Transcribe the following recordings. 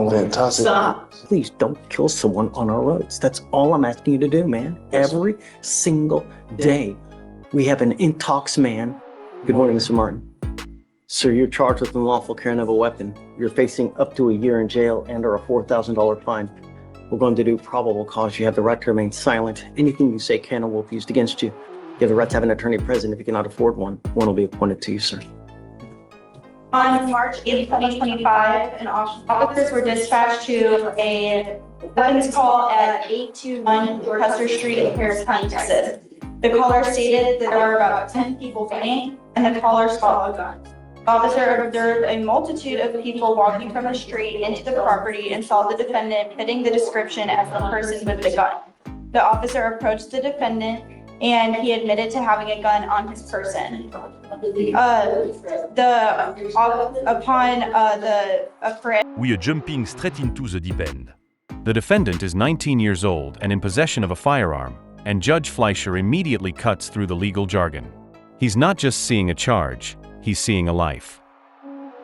Fantastic. Stop. Please don't kill someone on our roads. That's all I'm asking you to do, man. Every single day. We have an intox man. Good morning, Mr. Martin. Sir, you're charged with unlawful carrying of a weapon. You're facing up to a year in jail and or a $4,000 fine. We're going to do probable cause. You have the right to remain silent. Anything you say can or will be used against you. You have the right to have an attorney present. If you cannot afford one, one will be appointed to you, sir. On March 8, 2025, officers were dispatched to a weapons call at 821 Custer Street in Harris County, Texas. The caller stated that there were about 10 people fighting, and the caller saw a gun. The officer observed a multitude of people walking from the street into the property and saw the defendant fitting the description as the person with the gun. The officer approached the defendant, and he admitted to having a gun on his person. We are jumping straight into the deep end. The defendant is 19 years old and in possession of a firearm, and Judge Fleischer immediately cuts through the legal jargon. He's not just seeing a charge, he's seeing a life.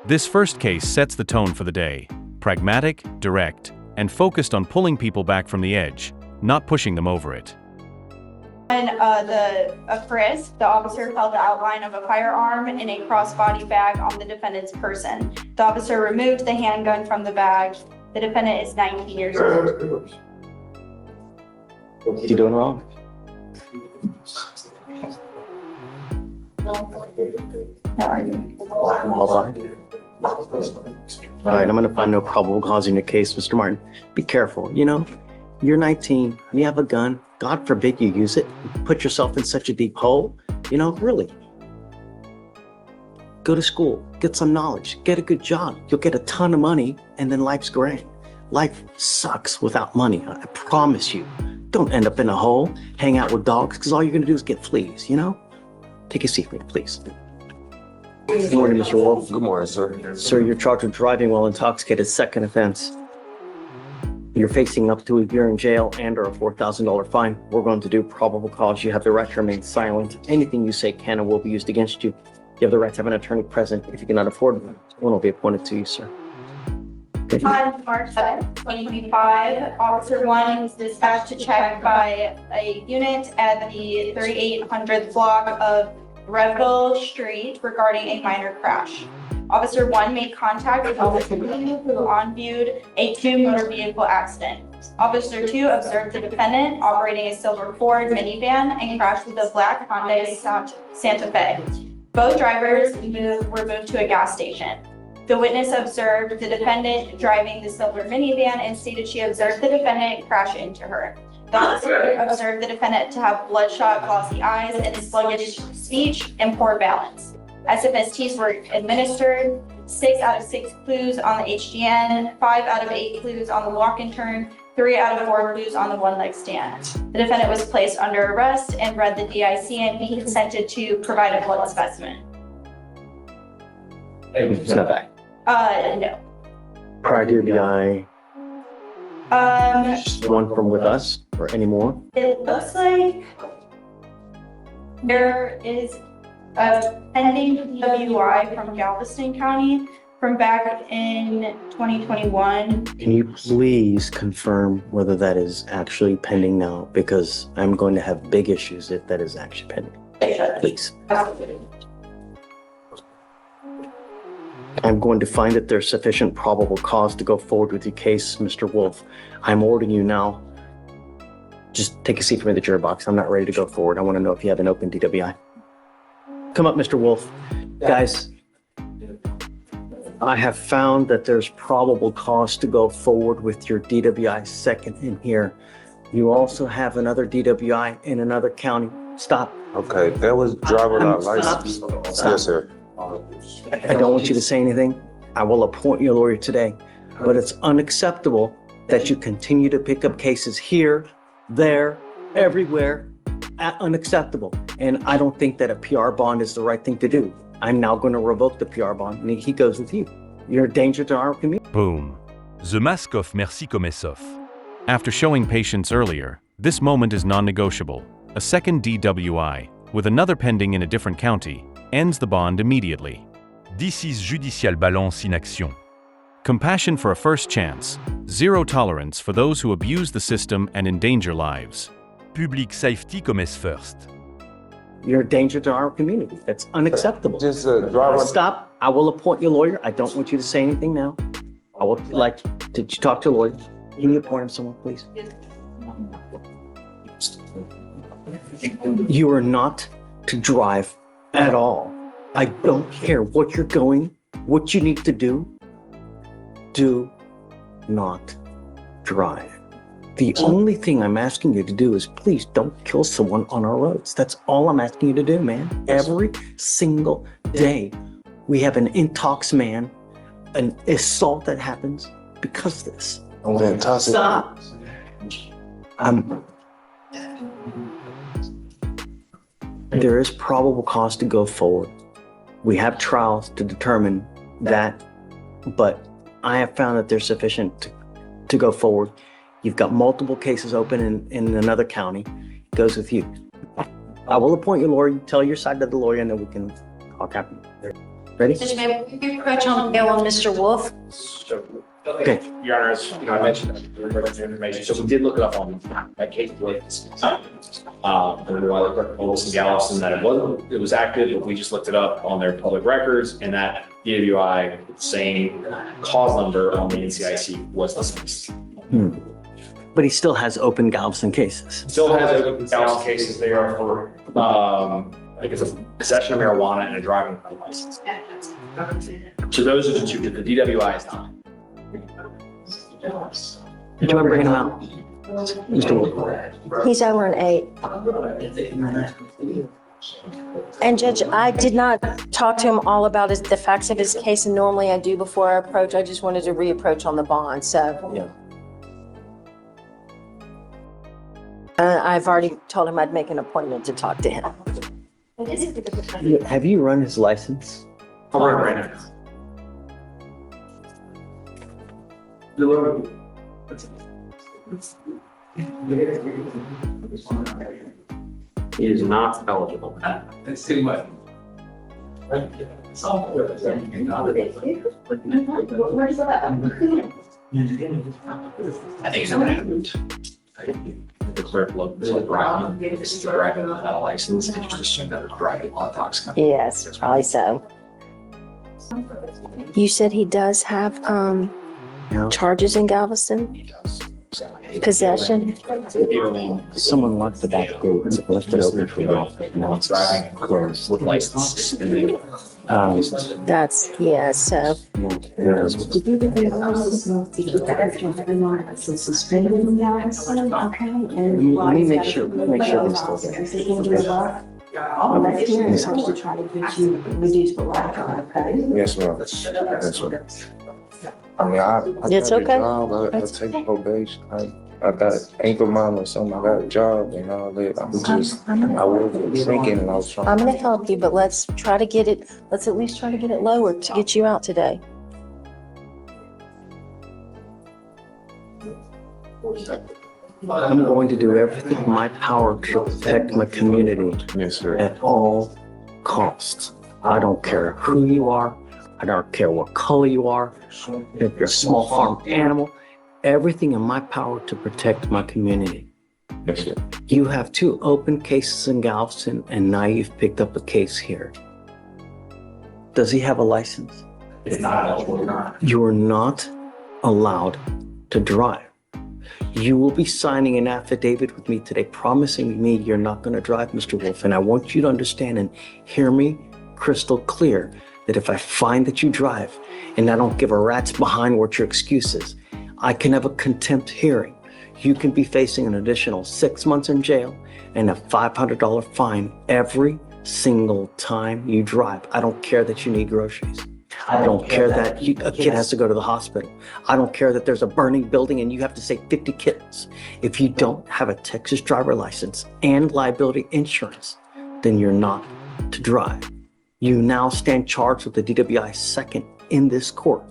This first case sets the tone for the day, pragmatic, direct, and focused on pulling people back from the edge, not pushing them over it. On a frisk, the officer found the outline of a firearm in a crossbody bag on the defendant's person. The officer removed the handgun from the bag. The defendant is 19 years old. What are you doing wrong? How are you? All right, I'm going to find no probable cause in your case, Mr. Martin. Be careful, you know? You're 19, you have a gun. God forbid you use it. Put yourself in such a deep hole. You know, really. Go to school, get some knowledge, get a good job. You'll get a ton of money, and then life's great. Life sucks without money, I promise you. Don't end up in a hole, hang out with dogs, because all you're going to do is get fleas, you know? Take a seat, please. Good morning, Mr. Wolf. Good morning, sir. Sir, you're charged with driving while intoxicated, second offense. You're facing up to a year in jail and or a $4,000 fine. We're going to do probable cause. You have the right to remain silent. Anything you say can and will be used against you. You have the right to have an attorney present. If you cannot afford one, one will be appointed to you, sir. Okay. On March 7, 2025, Officer 1 was dispatched to check by a unit at the 3800th block of Revel Street regarding a minor crash. Officer 1 made contact with Officer 2, who on-viewed a two-motor vehicle accident. Officer 2 observed the defendant operating a silver Ford minivan and crashed with a black Hyundai Santa Fe. Both drivers were moved to a gas station. The witness observed the defendant driving the silver minivan and stated she observed the defendant crash into her. The officer observed the defendant to have bloodshot, glossy eyes and sluggish speech and poor balance. SFSTs were administered, 6 out of 6 clues on the HGN, 5 out of 8 clues on the walk and turn, 3 out of 4 clues on the one-leg stand. The defendant was placed under arrest and read the DIC, and he consented to provide a blood specimen. It's not back. No. Prior to DWI, one from with us or any more? It looks like there is a pending DWI from Galveston County from back in 2021. Can you please confirm whether that is actually pending now? Because I'm going to have big issues if that is actually pending. Please. I'm going to find that there's sufficient probable cause to go forward with your case, Mr. Wolf. I'm ordering you now. Just take a seat for me in the jury box. I'm not ready to go forward. I want to know if you have an open DWI. Come up, Mr. Wolf. Guys, I have found that there's probable cause to go forward with your DWI second in here. You also have another DWI in another county. Stop. Okay, that was driver without license. Stop. Yes, sir. I don't want you to say anything. I will appoint you a lawyer today, but it's unacceptable that you continue to pick up cases here, there, everywhere. Unacceptable. And I don't think that a PR bond is the right thing to do. I'm now going to revoke the PR bond, and he goes with you. You're a danger to our community. Boom. The mask of merci Komesov. After showing patience earlier, this moment is non-negotiable. A second DWI, with another pending in a different county, ends the bond immediately. This is judicial balance in action. Compassion for a first chance. Zero tolerance for those who abuse the system and endanger lives. Public safety comes first. You're a danger to our community. That's unacceptable. Just driver. Stop. I will appoint your lawyer. I don't want you to say anything now. I would like to talk to a lawyer. Can you appoint him someone, please? You are not to drive at all. I don't care what you're going, what you need to do. Do not drive. The only thing I'm asking you to do is please don't kill someone on our roads. That's all I'm asking you to do, man. Every single day, we have an intox man, an assault that happens because of this. Stop. There is probable cause to go forward. We have trials to determine that, but I have found that there's sufficient to go forward. You've got multiple cases open in another county. It goes with you. I will appoint your lawyer. You tell your side to the lawyer, and then we can talk after. Ready? Mr. Mayor, will you approach on bail on Mr. Wolf? Okay. Your Honor, as I mentioned, the information, so we did look it up on that case. Olson Gallison, that it was active, but we just looked it up on their public records, and that DWI, same cause number on the NCIC was dismissed. But he still has open Galveston cases. Still has open Galveston cases there for, I think it's a possession of marijuana and a driving without a license. So those are the two that the DWI is not. Did you ever bring him out? Mr. Wolf. He's over an 8. And Judge, I did not talk to him all about the facts of his case, and normally I do before I approach. I just wanted to reapproach on the bond, so. Yeah. I've already told him I'd make an appointment to talk to him. Have you run his license? I'll run it right now. He is not eligible. That's too much. I think it's what happened. The clerk looked at driving, this is driving without a license, and just assumed that it was driving while intoxicated. Yes, probably so. You said he does have charges in Galveston? He does. Possession? Someone locked the back gate and left it open for you. Now it's Driving closed. with license. And then That's, yeah, so. Let me make sure they're still there. Yes, ma'am. Yes, ma'am. I mean, I It's got a okay. job. I take probation. I got ankle monitor or something. I got a job and all that. I was thinking and I was trying. I'm gonna help you, but let's try to get it, let's at least try to get it lower to get you out today. I'm going to do everything in my power to protect my community Yes, sir. at all costs. I don't care who you are. I don't care what color you are. If you're a small farm animal, everything in my power to protect my community. Yes, sir. You have 2 open cases in Galveston, and now you've picked up a case here. Does he have a license? it's not eligible. You are not allowed to drive. You will be signing an affidavit with me today promising me you're not going to drive, Mr. Wolf. And I want you to understand and hear me crystal clear that if I find that you drive and I don't give a rat's behind what your excuse is, I can have a contempt hearing. You can be facing an additional 6 months in jail and a $500 fine every single time you drive. I don't care that you need groceries. I don't care that a kid has to go to the hospital. I don't care that there's a burning building and you have to save 50 kittens. If you don't have a Texas driver license and liability insurance, then you're not to drive. You now stand charged with the DWI second in this court.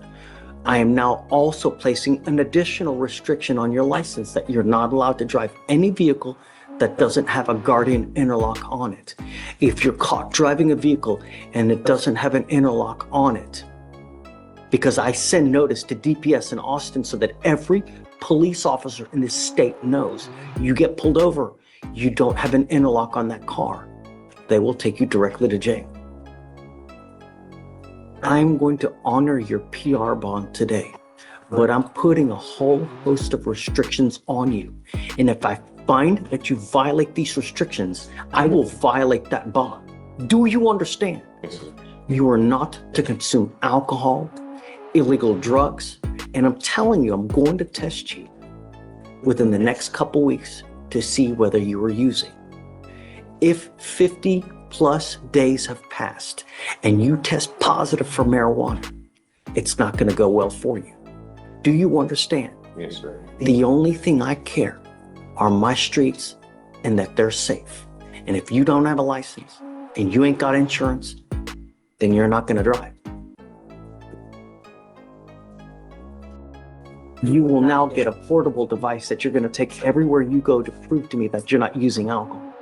I am now also placing an additional restriction on your license that you're not allowed to drive any vehicle that doesn't have a guardian interlock on it. If you're caught driving a vehicle and it doesn't have an interlock on it, because I send notice to DPS in Austin so that every police officer in this state knows you get pulled over, you don't have an interlock on that car, they will take you directly to jail. I'm going to honor your PR bond today, but I'm putting a whole host of restrictions on you. And if I find that you violate these restrictions, I will violate that bond. Do you understand? You are not to consume alcohol, illegal drugs, and I'm telling you, I'm going to test you within the next couple weeks to see whether you are using. If 50 plus days have passed and you test positive for marijuana, it's not going to go well for you. Do you understand? Yes, sir. The only thing I care are my streets and that they're safe. And if you don't have a license and you ain't got insurance, then you're not going to drive. You will now get a portable device that you're going to take everywhere you go to prove to me that you're not using alcohol.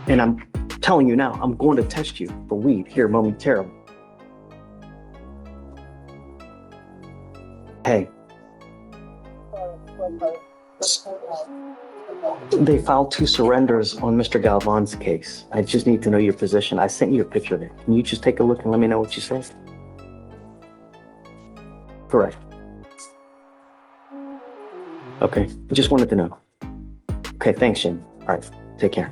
And I'm telling you now, I'm going to test you for weed here momentarily. Hey. They filed 2 surrenders on Mr. Galvan's case. I just need to know your position. I sent you a picture of it. Can you just take a look and let me know what you say? Correct. Okay, just wanted to know. Okay, thanks, Jim. All right, take care.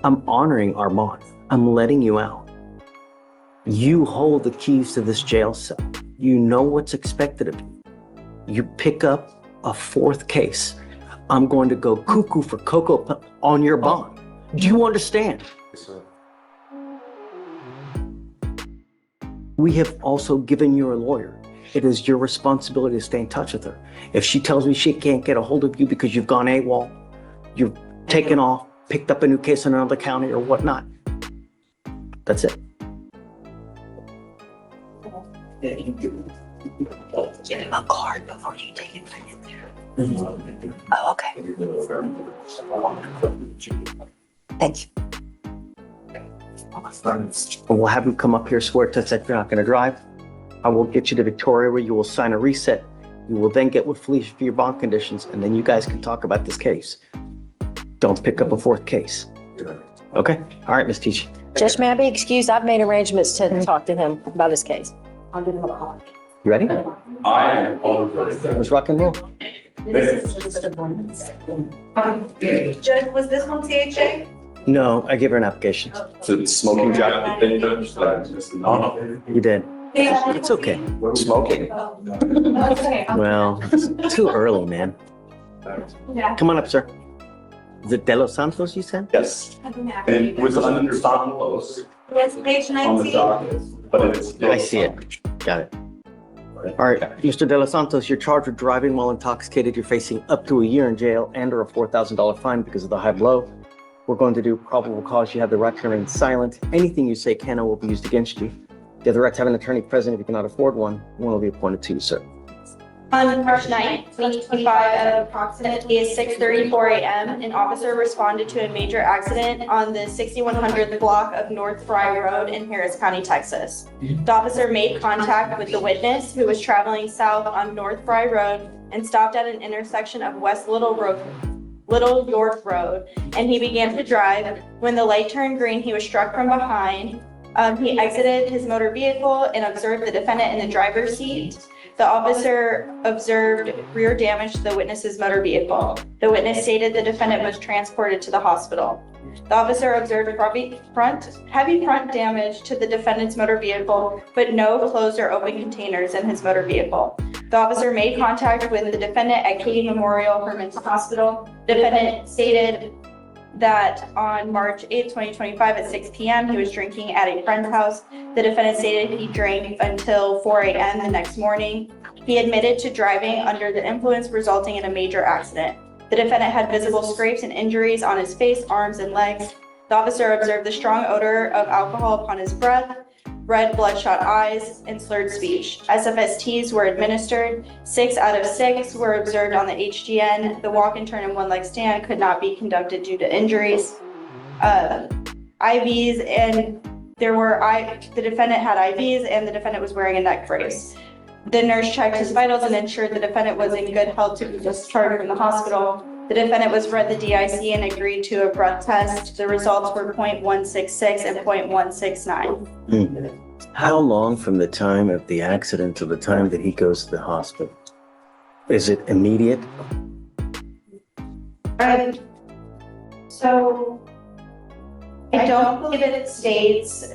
I'm honoring our bond. I'm letting you out. You hold the keys to this jail cell. You know what's expected of you. You pick up a 4th case. I'm going to go cuckoo for Cocoa on your bond. Do you understand? Yes, sir. We have also given you a lawyer. It is your responsibility to stay in touch with her. If she tells me she can't get a hold of you because you've gone AWOL, you've taken off, picked up a new case in another county or whatnot, that's it. Get him a card before you take it back in there. Oh, okay. Thank you. We'll have you come up here, swear to us that you're not going to drive. I will get you to Victoria where you will sign a reset. You will then get with Felicia for your bond conditions, and then you guys can talk about this case. Don't pick up a 4th case. Okay? All right, Ms. Teach. Judge, may I be excused? I've made arrangements to talk to him about his case. I'll give him a call. You ready? I am always. Let's rock and roll. Judge, was this one CHA? No, I gave her an application. The smoking jacket thing, Judge, that I just no. You did. It's okay. Smoking. Well, it's too early, man. Yeah. Come on up, sir. Is it De Los Santos you said? Yes. And it was under Santos Yes, page on the 19. docket, but it's. I see it. Got it. All right, Mr. De Los Santos, you're charged with driving while intoxicated. You're facing up to a year in jail and or a $4,000 fine because of the high blow. We're going to do probable cause. You have the right to remain silent. Anything you say can or will be used against you. You have the right to have an attorney present. If you cannot afford one will be appointed to you, sir. On March 9th, 2025, at approximately 6:34 a.m., an officer responded to a major accident on the 6100th block of North Fry Road in Harris County, Texas. The officer made contact with the witness, who was traveling south on North Fry Road and stopped at an intersection of West Little York Road, and he began to drive. When the light turned green, he was struck from behind. He exited his motor vehicle and observed the defendant in the driver's seat. The officer observed rear damage to the witness's motor vehicle. The witness stated the defendant was transported to the hospital. The officer observed heavy front damage to the defendant's motor vehicle, but no closed or open containers in his motor vehicle. The officer made contact with the defendant at Katy Memorial for Mental Hospital. The defendant stated that on March 8th, 2025 at 6 p.m. he was drinking at a friend's house. The defendant stated he drank until 4 a.m. the next morning. He admitted to driving under the influence, resulting in a major accident. The defendant had visible scrapes and injuries on his face, arms, and legs. The officer observed the strong odor of alcohol upon his breath, red bloodshot eyes, and slurred speech. SFSTs were administered. 6 out of 6 were observed on the HGN. The walk and turn and one leg stand could not be conducted due to injuries. IVs and the defendant had IVs and the defendant was wearing a neck brace. The nurse checked his vitals and ensured the defendant was in good health to be discharged from the hospital. The defendant was read the DIC and agreed to a breath test. The results were 0.166 and 0.169. How long from the time of the accident to the time that he goes to the hospital? Is it immediate? So I don't believe it states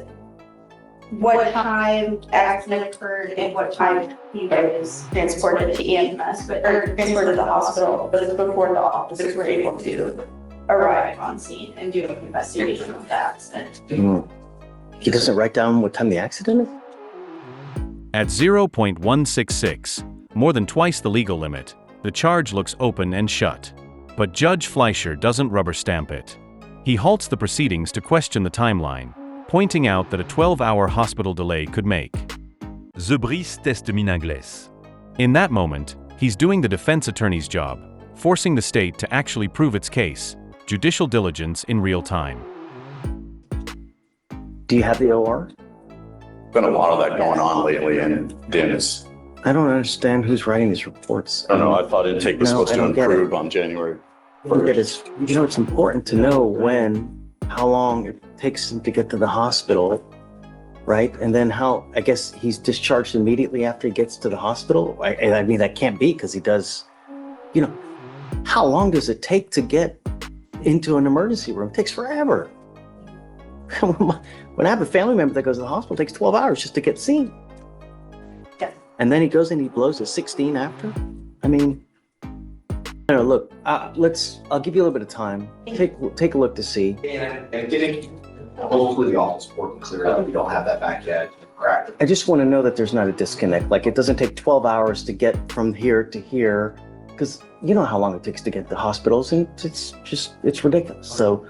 what time the accident occurred and what time he was transported to EMS, or transported to the hospital, but it's before the officers were able to arrive on scene and do an investigation of the accident. He doesn't write down what time the accident is? At 0.166, more than twice the legal limit, the charge looks open and shut. But Judge Fleischer doesn't rubber stamp it. He halts the proceedings to question the timeline, pointing out that a 12-hour hospital delay could make the brise testament anglaise. In that moment, he's doing the defense attorney's job, forcing the state to actually prove its case, judicial diligence in real time. Do you have the OR? Been a lot of that going on lately in DIMS. I don't understand who's writing these reports. I don't know, I thought intake was No, supposed I to don't get it. improve on January. It's important to know how long it takes him to get to the hospital, right? And then I guess he's discharged immediately after he gets to the hospital. I mean, that can't be because he does, how long does it take to get into an emergency room? It takes forever. When I have a family member that goes to the hospital, it takes 12 hours just to get seen. Yeah. And then he goes and he blows a 16 after. I mean, I don't know, look, I'll give you a little bit of time. Take a look to see. And hopefully the office board can clear it up. We don't have that back yet. Correct. I just want to know that there's not a disconnect. Like it doesn't take 12 hours to get from here to here, because you know how long it takes to get to hospitals, and it's ridiculous. So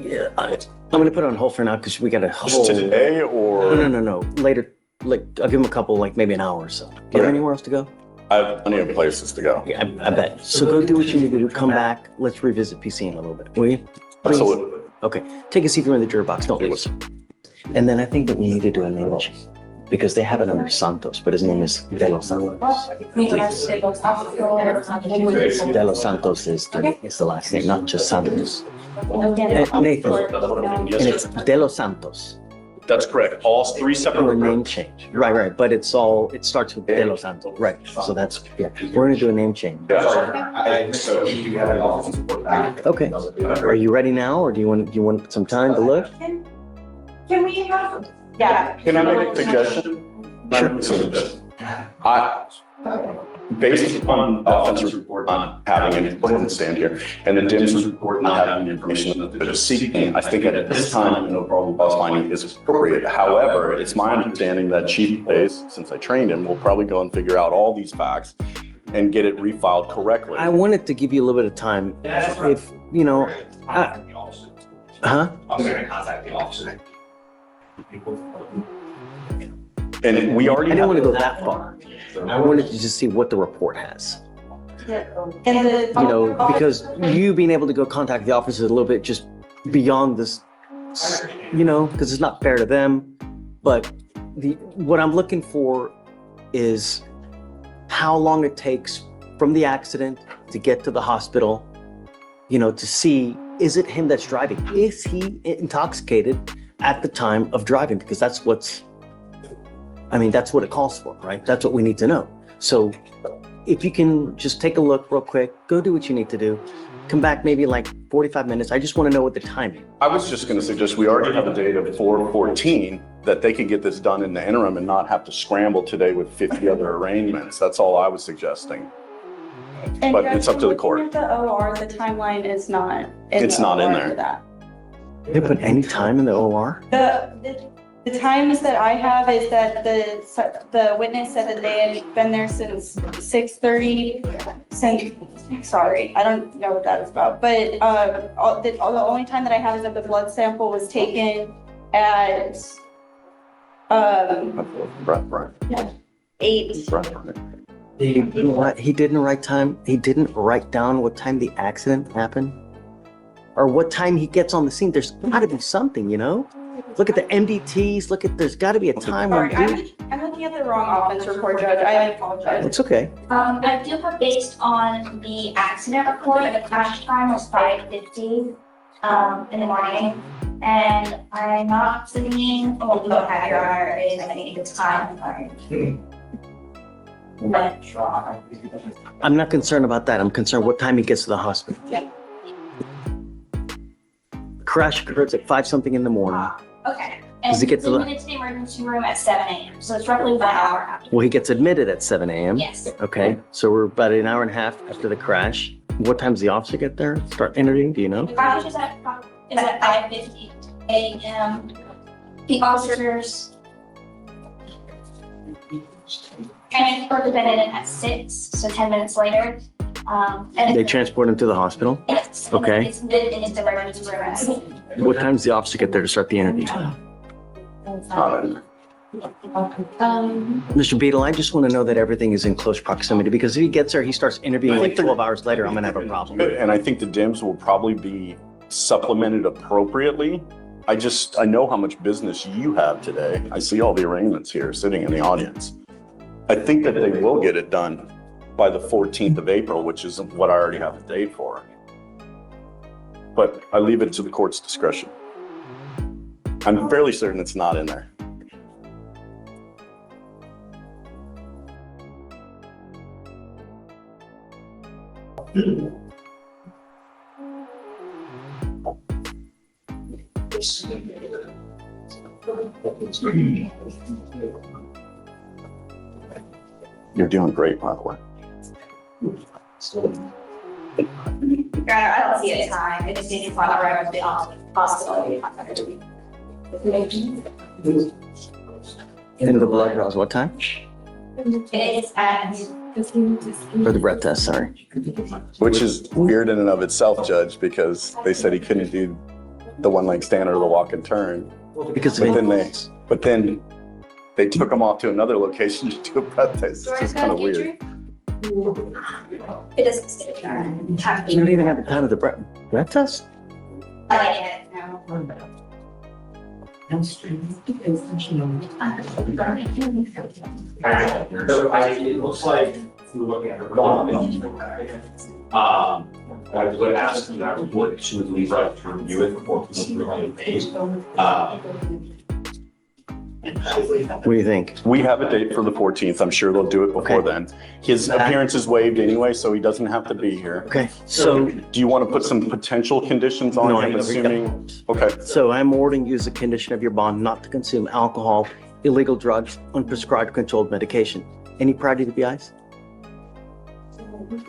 yeah, I'm going to put it on hold for now because we got a whole. Just today or? No. Later, like I'll give him a couple, like maybe an hour or so. Do you have anywhere else to go? I have plenty of places to go. Yeah, I bet. So go do what you need to do. Come back. Let's revisit PC in a little bit. Will you? Please? Absolutely. Okay. Take a seat in the juror box. Don't leave. And then I think that we need to do a name change because they have it under Santos, but his name is De Los Santos. De Los Santos is the last name, not just Santos. Nathan, and it's De Los Santos. That's correct. All three separate. Or a name change. Right. But it starts with De Los Santos. Right. So that's, yeah. We're going to do a name change. So you have an office board back. Okay. Are you ready now, or do you want some time to look? Can we have? Yeah. Can I make a suggestion? Sure. Based on the offense report not having any important stand here, and the DIMS report not having the information that they're seeking, I think at this time, no problem cause finding is appropriate. However, it's my understanding that Chief Pace, since I trained him, will probably go and figure out all these facts and get it refiled correctly. I wanted to give you a little bit of time. If, Huh? huh? I'm going to contact the officer. And we already I didn't want to go have, that far. I wanted to just see what the report has. And Because you being able to go contact the officers a little bit just beyond this, because it's not fair to them. But what I'm looking for is how long it takes from the accident to get to the hospital, to see, is it him that's driving? Is he intoxicated at the time of driving? Because that's what it calls for, right? That's what we need to know. So if you can just take a look real quick, go do what you need to do, come back maybe like 45 minutes. I just want to know what the timing. I was just going to suggest we already have a date of 4/14 that they can get this done in the interim and not have to scramble today with 50 other arraignments. That's all I was suggesting. But it's up to the court. At the OR, the timeline is not. It's not in there. For that. They put any time in the OR? The times that I have is that the witness said that they had been there since 6:30. Sorry, I don't know what that is about. But the only time that I have is that the blood sample was taken at Breath. 8. He didn't write down what time the accident happened? Or what time he gets on the scene? There's gotta be something, Look at the MDTs, there's gotta be a time when, Sorry, I'm looking at the wrong offense report, Judge. I apologize. it's okay. I do have based on the accident report, the crash time was 5:50 in the morning. And I'm not seeing, oh, we don't have your honor, is I think it's time. But, I'm not concerned about that. I'm concerned what time he gets to the hospital. Yeah. Crash occurs at 5 something in the morning. okay. Does And he get he's to the- admitted to the emergency room at 7 a.m., so it's roughly 1 hour after. Well, he gets admitted at 7 a.m. Yes. Okay, so we're about an hour and a half after the crash. What time does the officer get there? Start interviewing, do you know? The crash is at 5:50 a.m. The officers transport the defendant in at 6, so 10 minutes later. And They transport him to the hospital. yes, Okay. it's admitted into the emergency room. What time does the officer get there to start the interview? Mr. Beadle, I just want to know that everything is in close proximity because if he gets there, he starts interviewing like 12 hours later, I'm going to have a problem. And I think the DIMS will probably be supplemented appropriately. I know how much business you have today. I see all the arraignments here sitting in the audience. I think that they will get it done by the 14th of April, which is what I already have the date for. But I leave it to the court's discretion. I'm fairly certain it's not in there. You're doing great, by the way. Your Honor, I don't see a time. It just needs to arrive at the hospital. And the blood draws what time? It's at For the breath test, sorry. Which is weird in and of itself, Judge, because they said he couldn't do the one leg stand or the walk and turn. Because But then they took him off to another location to do a breath test. It's just kind of weird. It doesn't say, Your Honor. you don't even have the time of the breath test? No. So it looks like if we're looking at the I would ask you that report to leave right to review it before we page. What do you think? We have a date for the 14th. I'm sure they'll do it before then. His appearance is waived anyway, so he doesn't have to be here. Okay, so, Do you want to put some potential conditions on No, him, I- assuming? Okay. so I'm ordering you as a condition of your bond not to consume alcohol, illegal drugs, unprescribed controlled medication. Any prior DWIs?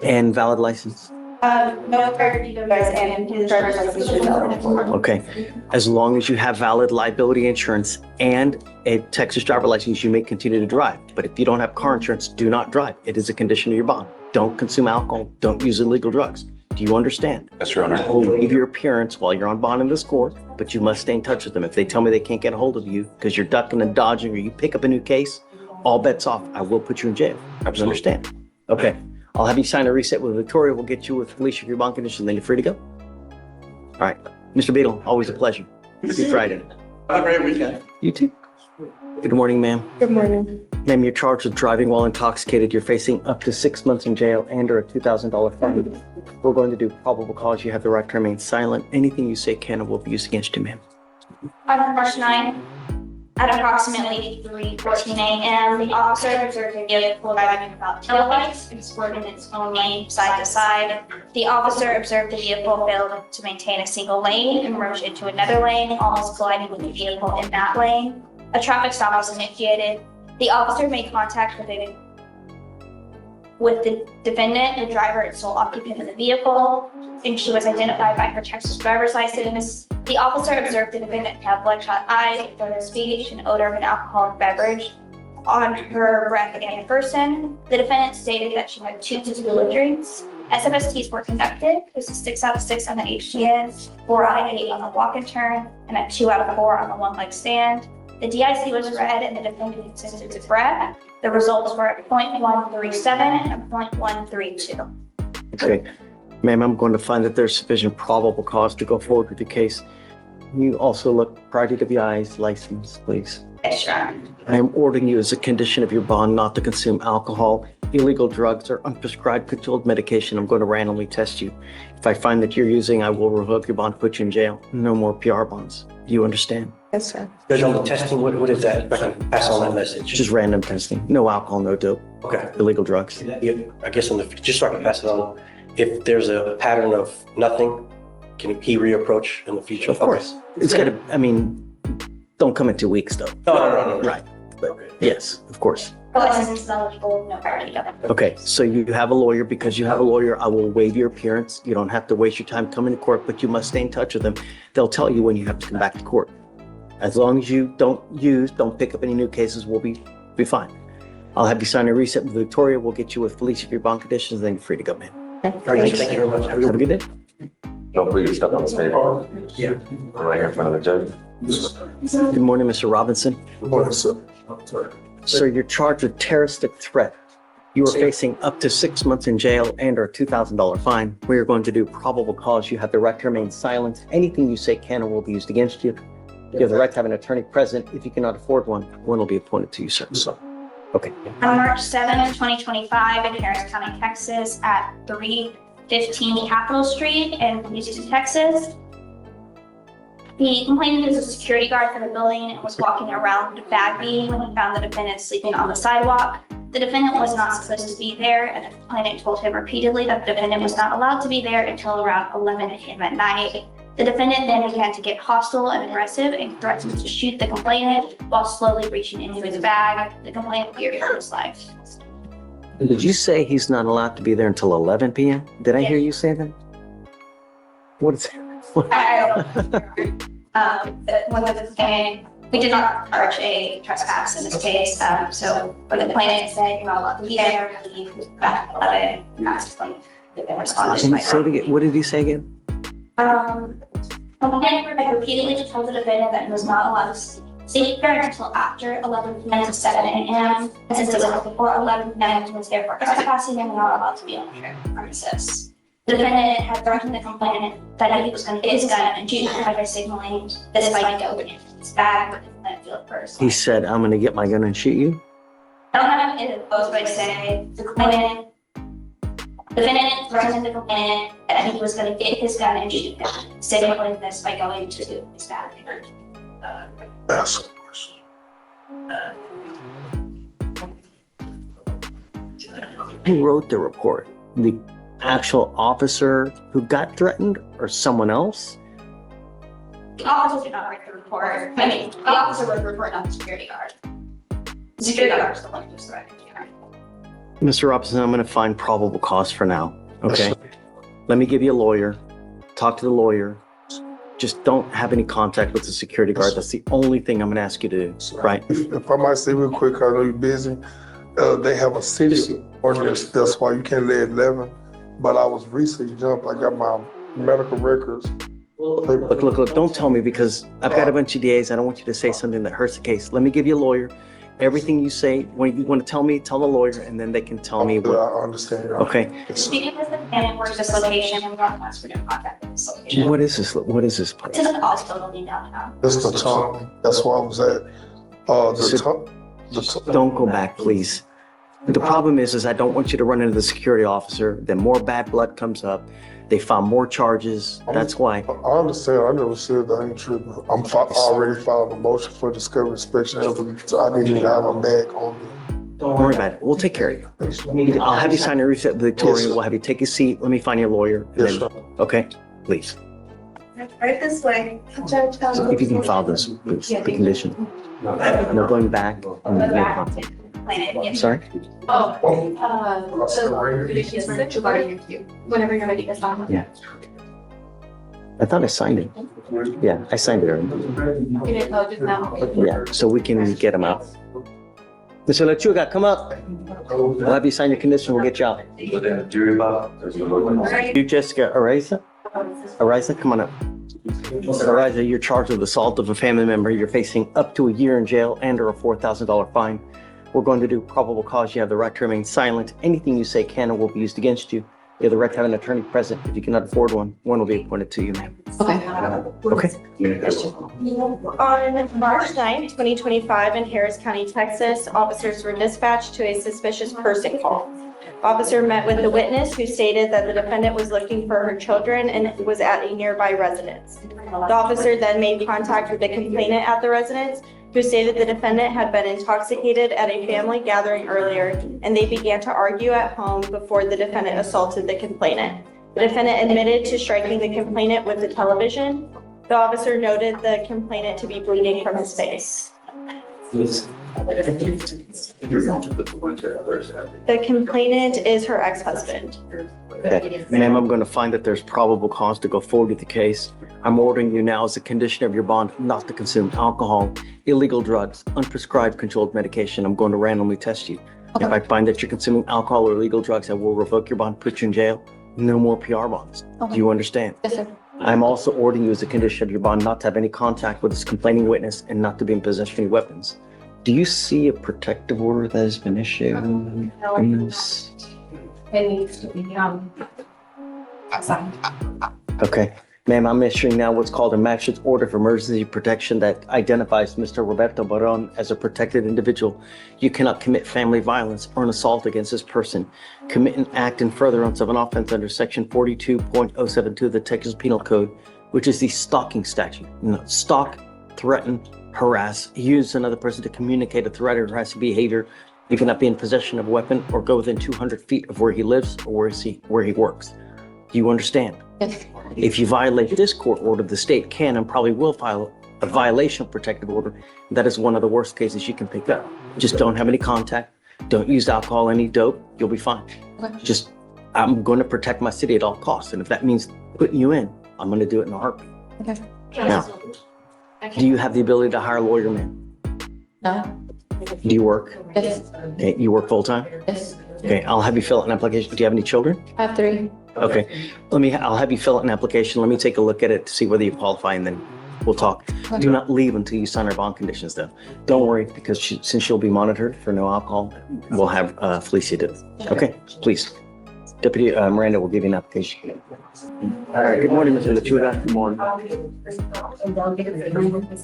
And valid license? No prior DWIs and his driver's license is valid. Okay, as long as you have valid liability insurance and a Texas driver license, you may continue to drive. But if you don't have car insurance, do not drive. It is a condition of your bond. Don't consume alcohol, don't use illegal drugs. Do you understand? Yes, Your Honor. I will waive your appearance while you're on bond in this court, but you must stay in touch with them. If they tell me they can't get a hold of you because you're ducking and dodging or you pick up a new case, all bets off. I will put you in jail. You Absolutely. understand? Okay, I'll have you sign a reset with Victoria. We'll get you with release of your bond condition, then you're free to go. All right, Mr. Beadle, always a pleasure. Happy Friday. Have a great weekend. You too. Good morning, ma'am. Good morning. Ma'am, you're charged with driving while intoxicated. You're facing up to 6 months in jail and or a $2,000 fine. We're going to do probable cause. You have the right to remain silent. Anything you say can and will be used against you, ma'am. On March 9th, at approximately 3:14 a.m., the officer observed a vehicle driving without taillights and swerving its own lane side to side. The officer observed the vehicle failed to maintain a single lane and merged into another lane, almost colliding with the vehicle in that lane. A traffic stop was initiated. The officer made contact with the defendant, the driver and sole occupant of the vehicle, and she was identified by her Texas driver's license. The officer observed the defendant to have bloodshot eyes, further speech, and odor of an alcoholic beverage on her breath and person. The defendant stated that she had 2 tequila drinks. SFSTs were conducted. This is 6 out of 6 on the HGN, 4 out of 8 on the walk and turn, and a 2 out of 4 on the one leg stand. The DIC was read and the defendant consented to breath. The results were at 0.137 and 0.132. Okay. Ma'am, I'm going to find that there's sufficient probable cause to go forward with the case. You also look prior DWI's license, please. Yes, Your Honor. I am ordering you as a condition of your bond not to consume alcohol, illegal drugs, or unprescribed controlled medication. I'm going to randomly test you. If I find that you're using, I will revoke your bond, put you in jail. No more PR bonds. Do you understand? Yes, sir. Judge, on the testing, what is that? If I can pass on that message. Just random testing. No alcohol, no dope, Okay. illegal drugs. I guess just so I can pass it on, if there's a pattern of nothing, can he reapproach in the future? Of course. It's gotta, I mean, don't come in 2 weeks though. No. Right. But yes, of course. License is eligible, no prior DWI. Okay, so you have a lawyer. Because you have a lawyer, I will waive your appearance. You don't have to waste your time coming to court, but you must stay in touch with them. They'll tell you when you have to come back to court. As long as you don't pick up any new cases, we'll be fine. I'll have you sign a reset with Victoria. We'll get you with Felicia for your bond conditions, then you're free to go, man. All right, thank you very much. Have a good day. No, please step on the table. Yeah. Right here in front of the judge. Good morning, Mr. Robinson. Good morning, sir. Sir, you're charged with terroristic threat. You are facing up to 6 months in jail and or a $2,000 fine. We are going to do probable cause. You have the right to remain silent. Anything you say can or will be used against you. You have the right to have an attorney present. If you cannot afford one will be appointed to you, sir. Okay. On March 7th, 2025, in Harris County, Texas, at 315 Capitol Street in Houston, Texas. The complainant is a security guard for the building and was walking around Bagby when he found the defendant sleeping on the sidewalk. The defendant was not supposed to be there, and the complainant told him repeatedly that the defendant was not allowed to be there until around 11 p.m. at night. The defendant then began to get hostile and aggressive and threatened to shoot the complainant while slowly reaching into his bag. The complainant feared for his life. Did you say he's not allowed to be there until 11 p.m.? Did I hear you say that? What is I don't know. When the complainant, we did not charge a trespass in this case. So when the complainant said you're not allowed to be there, we back at 11, asked them if they responded. Can you say it again? What did he say again? Complainant repeatedly told the defendant that he was not allowed to stay there until after 11 p.m. to 7 a.m. And since it was before 11 p.m., he was therefore trespassing and not allowed to be on the premises. The defendant had threatened the complainant that he was going to get his gun and shoot him by signaling this might go in his bag with the field first. He said, I'm going to get my gun and shoot you? I don't have it both ways say the defendant threatened the complainant that he was going to get his gun and shoot him, signaling this by going to his bag. Ask a question. Who wrote the report? The actual officer who got threatened or someone else? The officer did not write the report. I mean, the officer wrote the report, not the security guard. The security guard was the one who was threatened. Mr. Robinson, I'm going to find probable cause for now. Okay. Let me give you a lawyer. Talk to the lawyer. Just don't have any contact with the security guard. That's the only thing I'm going to ask you to do. Right? If I might say real quick, I know you're busy. They have a city ordinance. That's why you can't lay at 11. But I was recently jumped. I got my medical records. Look, don't tell me because I've got a bunch of DAs. I don't want you to say something that hurts the case. Let me give you a lawyer. Everything you say, when you want to tell me, tell the lawyer, and then they can tell me what. I understand. Okay. Speaking of the defendant works this location, and we're not asked for no contact with this location. What is this? What is this It's place? in the hospital building downtown. That's the tongue. That's where I was at. Don't go back, please. The problem is I don't want you to run into the security officer. Then more bad blood comes up. They found more charges. That's why. I understand. I never said that ain't true. I'm already filed a motion for discovery inspection. So I need to have a bag on me. Don't worry about it. We'll take care of you. I'll have you sign a reset with Victoria. We'll have you take a seat. Let me find your lawyer. And Yes, then, sir. okay, please. Right this way. If you can file this, please, the condition. No going back. No contact. Sorry? Whenever you're ready to stop. Yeah. I thought I signed it. Yeah, I signed it already. You didn't know just now. Yeah, so we can get them out. Mr. Lechuga, come up. We'll have you sign your condition. We'll get you out. You, Jessica Ariza? Ariza, come on up. Ariza, you're charged with assault of a family member. You're facing up to a year in jail and or a $4,000 fine. We're going to do probable cause. You have the right to remain silent. Anything you say can or will be used against you. You have the right to have an attorney present. If you cannot afford one, one will be appointed to you, ma'am. Okay. Okay? On March 9th, 2025, in Harris County, Texas, officers were dispatched to a suspicious person call. Officer met with the witness who stated that the defendant was looking for her children and was at a nearby residence. The officer then made contact with the complainant at the residence, who stated the defendant had been intoxicated at a family gathering earlier, and they began to argue at home before the defendant assaulted the complainant. The defendant admitted to striking the complainant with the television. The officer noted the complainant to be bleeding from his face. The complainant is her ex-husband. Okay. Ma'am, I'm going to find that there's probable cause to go forward with the case. I'm ordering you now as a condition of your bond not to consume alcohol, illegal drugs, unprescribed controlled medication. I'm going to randomly test you. If I find that you're consuming alcohol or illegal drugs, I will revoke your bond, put you in jail. No more PR bonds. Do you understand? Yes, sir. I'm also ordering you as a condition of your bond not to have any contact with this complaining witness and not to be in possession of any weapons. Do you see a protective order that has been issued? It needs to be, outside. Okay. Ma'am, I'm issuing now what's called a magistrate's order for emergency protection that identifies Mr. Roberto Baron as a protected individual. You cannot commit family violence or an assault against this person. Commit an act in furtherance of an offense under section 42.072 of the Texas Penal Code, which is the stalking statute. Stalk, threaten, harass, use another person to communicate a threat or harassing behavior. You cannot be in possession of a weapon or go within 200 feet of where he lives or where he works. Do you understand? Yes. If you violate this court order, the state can and probably will file a violation of protective order. That is one of the worst cases you can pick up. Just don't have any contact. Don't use alcohol, any dope. You'll be fine. Okay. Just, I'm going to protect my city at all costs. And if that means putting you in, I'm going to do it in a heartbeat. Okay. Now, do you have the ability to hire a lawyer, man? No. Do you work? Yes. Okay, you work full time? Yes. Okay, I'll have you fill out an application. Do you have any children? I have 3. Okay, I'll have you fill out an application. Let me take a look at it to see whether you qualify and then we'll talk. Do not leave until you sign our bond conditions though. Don't worry, because since she'll be monitored for no alcohol, we'll have Felicia do it. Okay, please. Deputy Miranda will give you an application. All right, good morning, Mr. Lechuga. Good morning.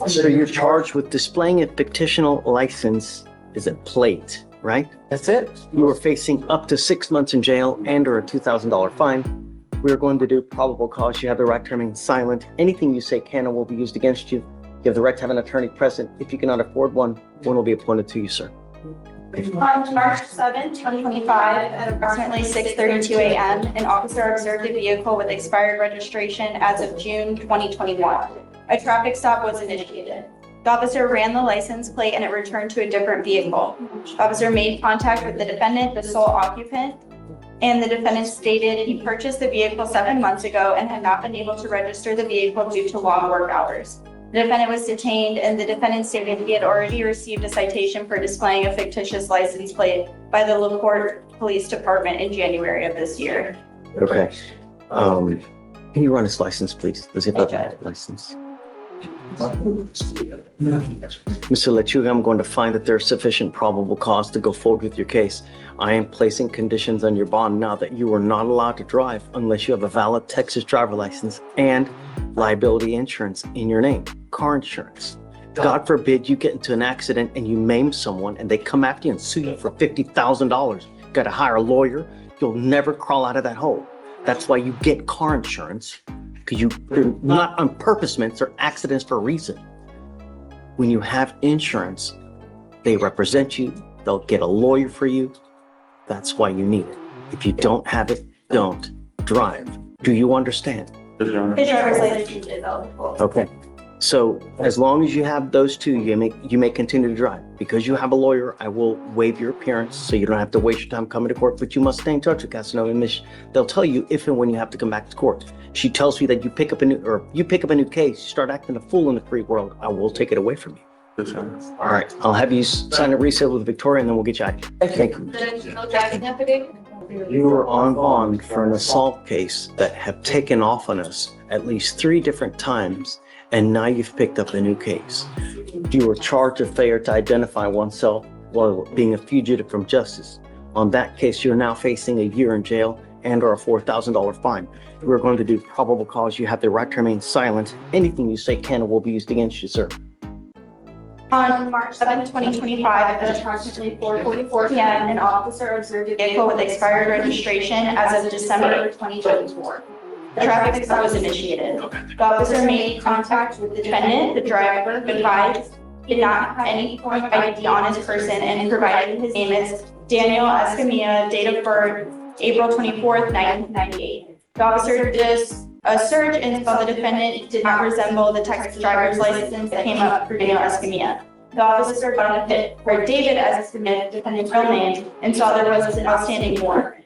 So you're charged with displaying a fictional license is a plate, right? That's it. You are facing up to 6 months in jail and or a $2,000 fine. We are going to do probable cause. You have the right to remain silent. Anything you say can and will be used against you. You have the right to have an attorney present. If you cannot afford one, one will be appointed to you, sir. On March 7th, 2025, at approximately 6:32 a.m., an officer observed a vehicle with expired registration as of June 2021. A traffic stop was initiated. The officer ran the license plate and it returned to a different vehicle. The officer made contact with the defendant, the sole occupant, and the defendant stated he purchased the vehicle 7 months ago and had not been able to register the vehicle due to long work hours. The defendant was detained and the defendant stated he had already received a citation for displaying a fictitious license plate by the LaPorte Police Department in January of this year. Okay. Can you run his license, please? Does he have a license? Mr. Lechuga, I'm going to find that there's sufficient probable cause to go forward with your case. I am placing conditions on your bond now that you are not allowed to drive unless you have a valid Texas driver license and liability insurance in your name, car insurance. God forbid you get into an accident and you maim someone and they come after you and sue you for $50,000. You got to hire a lawyer. You'll never crawl out of that hole. That's why you get car insurance, because they're not on purpose, or accidents for a reason. When you have insurance, they represent you. They'll get a lawyer for you. That's why you need it. If you don't have it, don't drive. Do you understand? His driver's license is eligible. Okay. So as long as you have those two, you may continue to drive. Because you have a lawyer, I will waive your appearance so you don't have to waste your time coming to court, but you must stay in touch with Casanova Mish. They'll tell you if and when you have to come back to court. She tells you that you pick up a new case, you start acting a fool in the free world, I will take it away from you. All right, I'll have you sign a resale with Victoria and then we'll get you out of here. Thank you. No driving affidavit? You are on bond for an assault case that have taken off on us at least 3 different times, and now you've picked up a new case. You were charged with failure to identify oneself while being a fugitive from justice. On that case, you're now facing a year in jail and or a $4,000 fine. We're going to do probable cause. You have the right to remain silent. Anything you say can or will be used against you, sir. On March 7, 2025, at approximately 4:44 p.m., an officer observed a vehicle with expired registration as of December 2024. The traffic stop was initiated. The officer made contact with the defendant, the driver, advised he did not have any form of ID on his person, and provided his name as Daniel Escamilla, date of birth, April 24th, 1998. The officer did a search and saw the defendant did not resemble the Texas driver's license that came up for Daniel Escamilla. The officer got a hit for David Escamilla, the defendant's real name, and saw there was an outstanding warrant.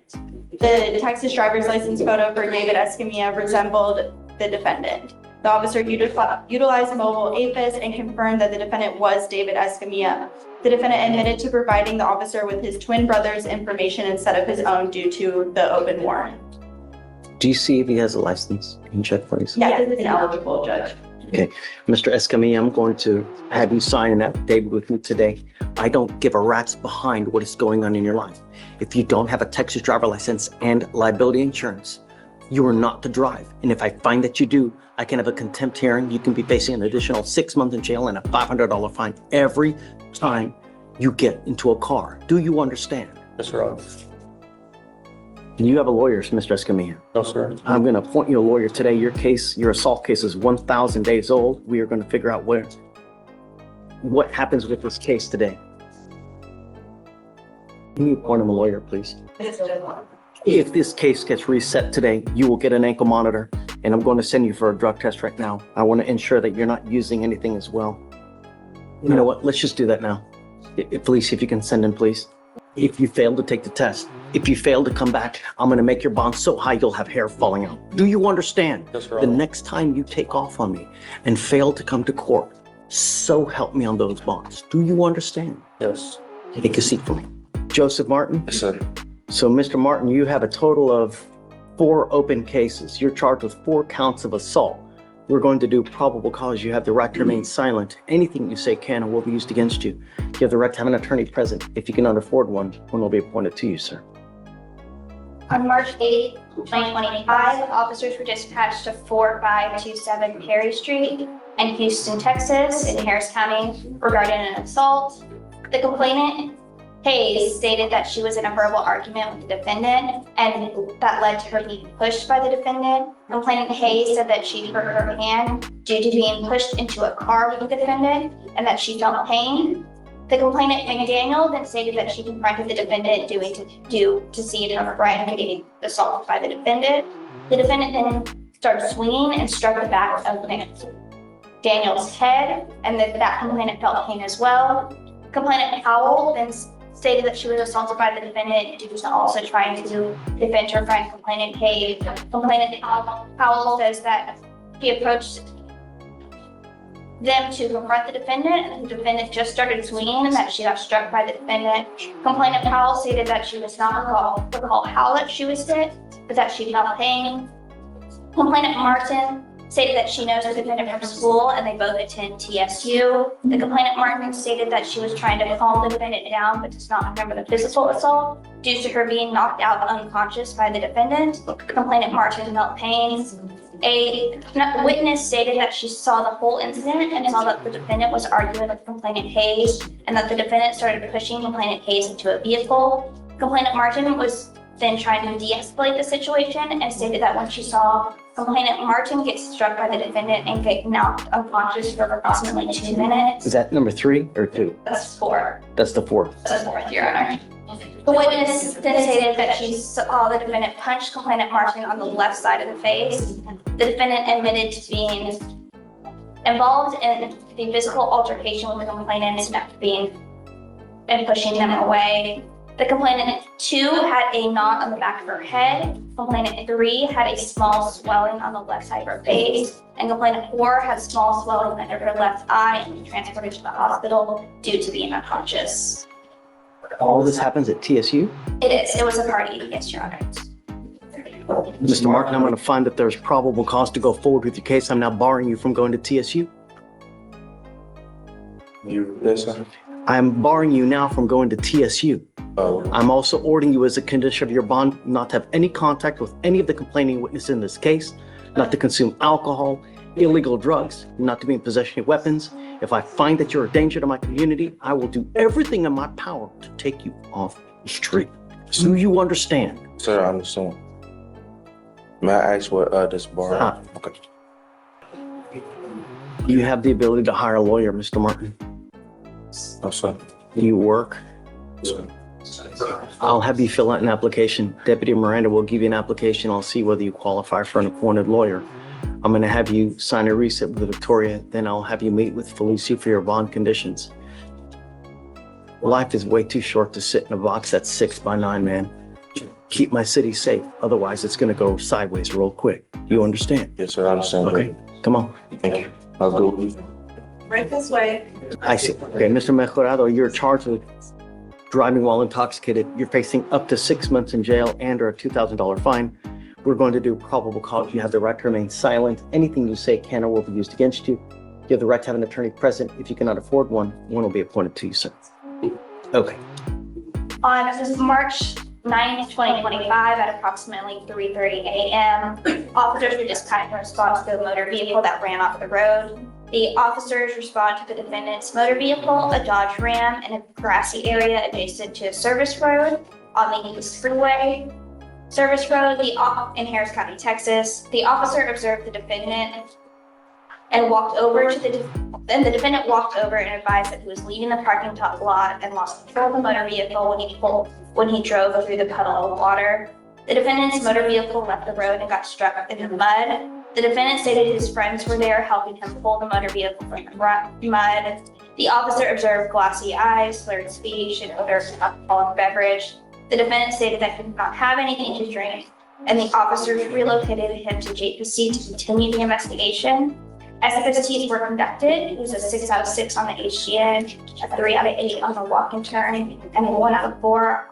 The Texas driver's license photo for David Escamilla resembled the defendant. The officer utilized mobile APIS and confirmed that the defendant was David Escamilla. The defendant admitted to providing the officer with his twin brother's information instead of his own due to the open warrant. Do you see if he has a license? Can you check, please? Yeah, this is ineligible, Judge. Okay, Mr. Escamilla, I'm going to have you sign an affidavit with me today. I don't give a rat's behind what is going on in your life. If you don't have a Texas driver license and liability insurance, you are not to drive. And if I find that you do, I can have a contempt hearing. You can be facing an additional 6 months in jail and a $500 fine every time you get into a car. Do you understand? Yes, sir. You have a lawyer, Mr. Escamilla. No, sir. I'm going to appoint you a lawyer today. Your case, your assault case is 1,000 days old. We are going to figure out what happens with this case today. Can you appoint him a lawyer, please? If this case gets reset today, you will get an ankle monitor, and I'm going to send you for a drug test right now. I want to ensure that you're not using anything as well. You know what? Let's just do that now. Police, if you can send in, please. If you fail to take the test, if you fail to come back, I'm going to make your bond so high you'll have hair falling out. Do you understand? Yes, sir. The next time you take off on me and fail to come to court, so help me on those bonds. Do you understand? Yes. Take a seat for me. Joseph Martin? Yes, sir. So, Mr. Martin, you have a total of 4 open cases. You're charged with 4 counts of assault. We're going to do probable cause. You have the right to remain silent. Anything you say can or will be used against you. You have the right to have an attorney present. If you cannot afford one will be appointed to you, sir. On March 8, 2025, officers were dispatched to 4527 Perry Street in Houston, Texas, in Harris County, regarding an assault. The complainant, Hayes, stated that she was in a verbal argument with the defendant, and that led to her being pushed by the defendant. Complainant Hayes said that she hurt her hand due to being pushed into a car with the defendant, and that she felt pain. The complainant, McDaniel, then stated that she confronted the defendant to see if her friend had been assaulted by the defendant. The defendant then started swinging and struck the back of Daniel's head, and that complainant felt pain as well. Complainant Powell then stated that she was assaulted by the defendant due to also trying to defend her friend, complainant Hayes. Complainant Powell says that he approached them to confront the defendant, and the defendant just started swinging and that she got struck by the defendant. Complainant Powell stated that she was not recall how that she was hit, but that she felt pain. Complainant Martin stated that she knows the defendant from school and they both attend TSU. The complainant Martin stated that she was trying to calm the defendant down but does not remember the physical assault due to her being knocked out unconscious by the defendant. Complainant Martin felt pain. A witness stated that she saw the whole incident and saw that the defendant was arguing with complainant Hayes and that the defendant started pushing complainant Hayes into a vehicle. Complainant Martin was then trying to de-escalate the situation and stated that when she saw complainant Martin get struck by the defendant and get knocked unconscious for approximately 2 minutes. Is that number 3 or 2? That's 4. That's the 4th. That's 4th, Your Honor. The witness then stated that she saw the defendant punch complainant Martin on the left side of the face. The defendant admitted to being involved in the physical altercation with the complainant and pushing them away. The complainant 2 had a knot on the back of her head. Complainant 3 had a small swelling on the left side of her face. And complainant 4 had small swelling under her left eye and was transported to the hospital due to being unconscious. All this happens at TSU? It is. It was a party, yes, Your Honor. Mr. Martin, I'm going to find that there's probable cause to go forward with your case. I'm now barring you from going to TSU. Yes, sir. I'm barring you now from going to TSU. I'm also ordering you as a condition of your bond not to have any contact with any of the complaining witnesses in this case, not to consume alcohol, illegal drugs, not to be in possession of weapons. If I find that you're a danger to my community, I will do everything in my power to take you off the street. Do you understand? Sir, I understand. May I ask what this bar? Okay. You have the ability to hire a lawyer, Mr. Martin. No, sir. You work. Sir. I'll have you fill out an application. Deputy Miranda will give you an application. I'll see whether you qualify for an appointed lawyer. I'm going to have you sign a receipt with Victoria. Then I'll have you meet with Felicia for your bond conditions. Life is way too short to sit in a box that's 6 by 9, man. Keep my city safe. Otherwise, it's going to go sideways real quick. You understand? Yes, sir, I understand. Okay, come on. Thank you. I'll go. Right this way. I see. Okay, Mr. Mejorado, you're charged with driving while intoxicated. You're facing up to 6 months in jail and or a $2,000 fine. We're going to do probable cause. You have the right to remain silent. Anything you say can or will be used against you. You have the right to have an attorney present. If you cannot afford one, one will be appointed to you, sir. Okay. On March 9th, 2025, at approximately 3:30 a.m., officers were dispatched in response to a motor vehicle that ran off the road. The officers respond to the defendant's motor vehicle, a Dodge Ram, in a grassy area adjacent to a service road on the East Freeway. Service road in Harris County, Texas. The officer observed the defendant and walked over to the defendant walked over and advised that he was leaving the parking lot and lost control of the motor vehicle when he drove through the puddle of water. The defendant's motor vehicle left the road and got stuck in the mud. The defendant stated his friends were there helping him pull the motor vehicle from the mud. The officer observed glassy eyes, slurred speech, and odor of alcoholic beverage. The defendant stated that he did not have anything to drink, and the officers relocated him to JPC to continue the investigation. SFSTs were conducted. It was a 6 out of 6 on the HGN, a 3 out of 8 on the walk and turn, and a 1 out of 4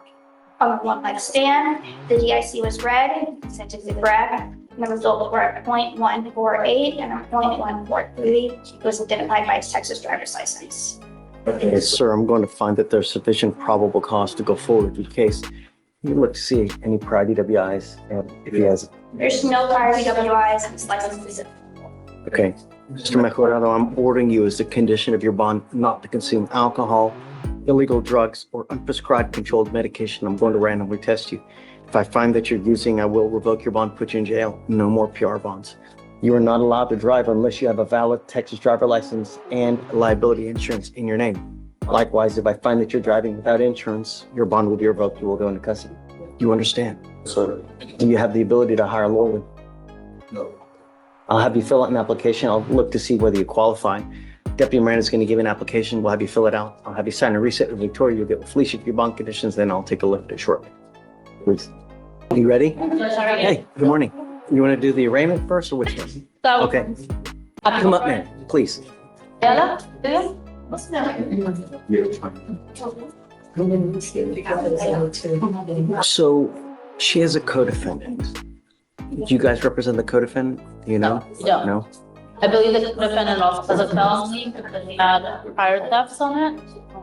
on the one-leg stand. The DIC was read, consented to brag, and the results were a .148 and a .143. It was identified by his Texas driver's license. Okay, sir, I'm going to find that there's sufficient probable cause to go forward with the case. You look to see any prior DWIs, and if he has. There's no prior DWIs, and his license is. Okay, Mr. Mejorado, I'm ordering you as a condition of your bond not to consume alcohol, illegal drugs, or unprescribed controlled medication. I'm going to randomly test you. If I find that you're using, I will revoke your bond, put you in jail. No more PR bonds. You are not allowed to drive unless you have a valid Texas driver license and liability insurance in your name. Likewise, if I find that you're driving without insurance, your bond will be revoked. You will go into custody. You understand? Sir. Do you have the ability to hire a lawyer? No. I'll have you fill out an application. I'll look to see whether you qualify. Deputy Miranda is going to give you an application. We'll have you fill it out. I'll have you sign a receipt with Victoria. You'll get with Felicia for your bond conditions. Then I'll take a look at it shortly. Please. Are you ready? Hey, good morning. You want to do the arraignment first or which one? Okay. Come up, man, please. So she has a co-defendant. Do you guys represent the co-defendant? Do you know? No. No? I believe the defendant also has a felony because he had prior thefts on it.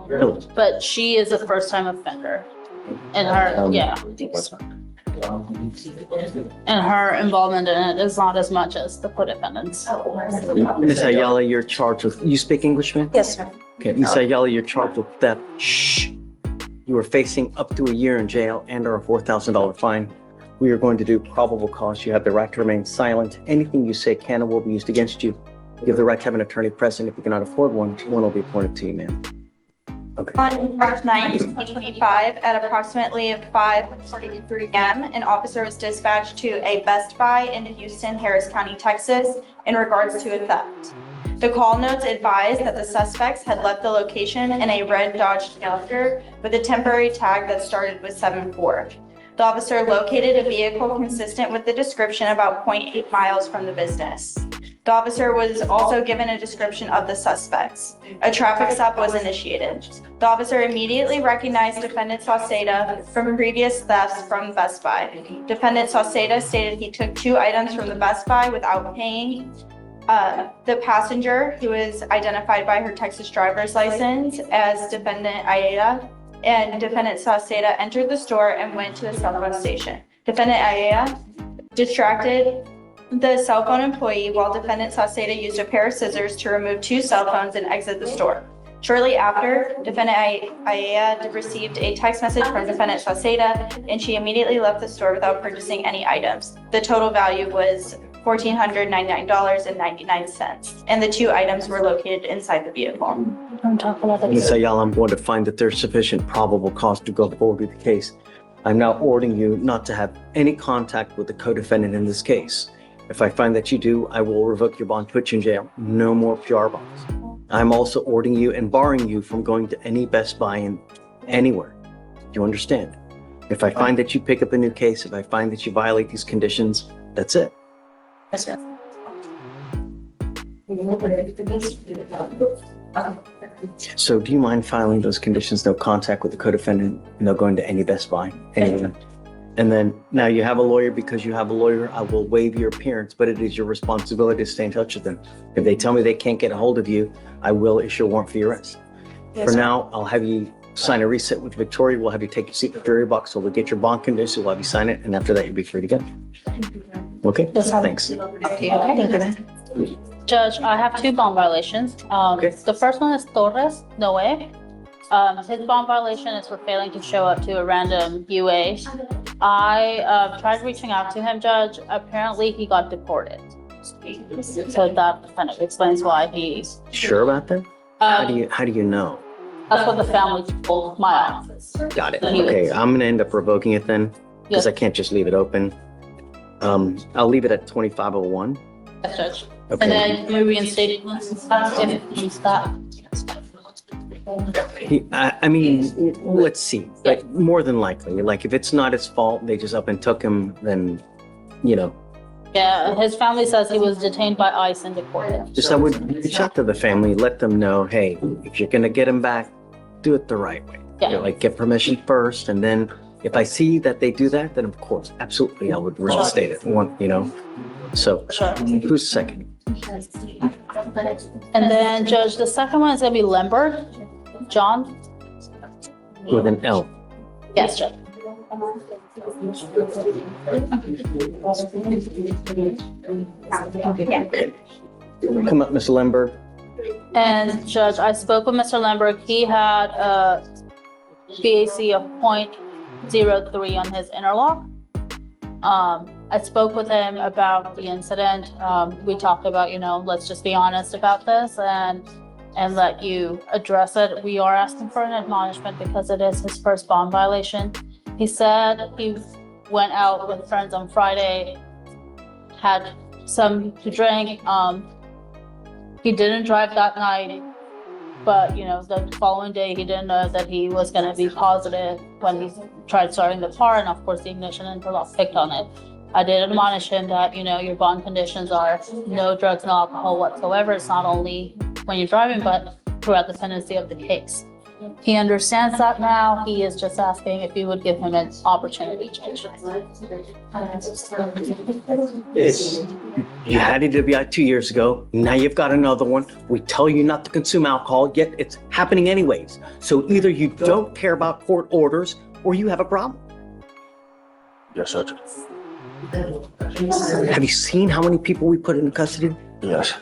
Really? But she is a first-time offender. And her, yeah. And her involvement in it is not as much as the co-defendant's. Ms. Ayala, you're charged with, you speak English, man? Yes, sir. Okay, Ms. Ayala, you're charged with theft. Shh. You are facing up to a year in jail and or a $4,000 fine. We are going to do probable cause. You have the right to remain silent. Anything you say can and will be used against you. You have the right to have an attorney present. If you cannot afford one, one will be appointed to you, ma'am. Okay. On March 9th, 2025, at approximately 5:43 p.m., an officer was dispatched to a Best Buy in Houston, Harris County, Texas, in regards to a theft. The call notes advised that the suspects had left the location in a red Dodge Challenger with a temporary tag that started with 74. The officer located a vehicle consistent with the description about 0.8 miles from the business. The officer was also given a description of the suspects. A traffic stop was initiated. The officer immediately recognized Defendant Sauceda from previous thefts from Best Buy. Defendant Sauceda stated he took 2 items from the Best Buy without paying. The passenger, who is identified by her Texas driver's license as defendant Ayala, and defendant Sauceda entered the store and went to the cell phone station. Defendant Ayala distracted the cell phone employee while defendant Sauceda used a pair of scissors to remove 2 cell phones and exit the store. Shortly after, defendant Ayala received a text message from defendant Sauceda, and she immediately left the store without purchasing any items. The total value was $1,499.99, and the 2 items were located inside the vehicle. Ms. Ayala, I'm going to find that there's sufficient probable cause to go forward with the case. I'm now ordering you not to have any contact with the co-defendant in this case. If I find that you do, I will revoke your bond, put you in jail. No more PR bonds. I'm also ordering you and barring you from going to any Best Buy in anywhere. Do you understand? If I find that you pick up a new case, if I find that you violate these conditions, that's it. Yes, sir. So do you mind filing those conditions, no contact with the co-defendant, no going to any Best Buy, anywhere? And then now you have a lawyer. Because you have a lawyer, I will waive your appearance, but it is your responsibility to stay in touch with them. If they tell me they can't get a hold of you, I will issue a warrant for your arrest. For now, I'll have you sign a reset with Victoria. We'll have you take your seat in the jury box. So we'll get your bond conditions. We'll have you sign it. And after that, you'll be free to go. Okay? Thanks. Judge, I have 2 bond violations. The first one is Torres Noe. His bond violation is for failing to show up to a random UA. I tried reaching out to him, Judge. Apparently, he got deported. So that kind of explains why he's. Sure about that? How do you know? That's what the family told my office. Got it. Okay, I'm gonna end up revoking it then, because I can't just leave it open. I'll leave it at 2501. Yes, Judge. Okay. And then you reinstate if he's that. I mean, let's see. Like, more than likely, like if it's not his fault, they just up and took him, then, you know. Yeah, his family says he was detained by ICE and deported. Just I would reach out to the family, let them know, hey, if you're gonna get him back, do it the right way. Yeah. You know, like get permission first, and then if I see that they do that, then of course, absolutely, I would reinstate it. You know. So, Sure. Who's second? And then, Judge, the second one is gonna be Lambert, John. With an L. Yes, Judge. Come up, Mr. Lemberg. And Judge, I spoke with Mr. Lemberg. He had a BAC of 0.03 on his interlock. I spoke with him about the incident. We talked about, let's just be honest about this and let you address it. We are asking for an admonishment because it is his first bond violation. He said he went out with friends on Friday, had some to drink. He didn't drive that night, but the following day he didn't know that he was going to be positive when he tried starting the car, and of course the ignition interlock picked on it. I did admonish him that your bond conditions are no drugs, no alcohol whatsoever. It's not only when you're driving, but throughout the pendency of the case. He understands that now. He is just asking if you would give him an opportunity to change. You had a DWI 2 years ago. Now you've got another one. We tell you not to consume alcohol, yet it's happening anyways. So either you don't care about court orders or you have a problem. Yes, Judge. Have you seen how many people we put in custody? Yes.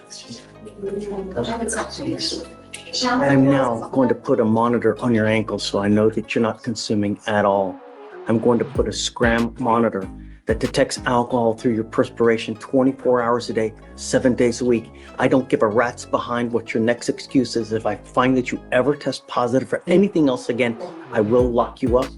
I'm now going to put a monitor on your ankle so I know that you're not consuming at all. I'm going to put a scram monitor that detects alcohol through your perspiration 24 hours a day, 7 days a week. I don't give a rat's behind what your next excuse is. If I find that you ever test positive for anything else again, I will lock you up.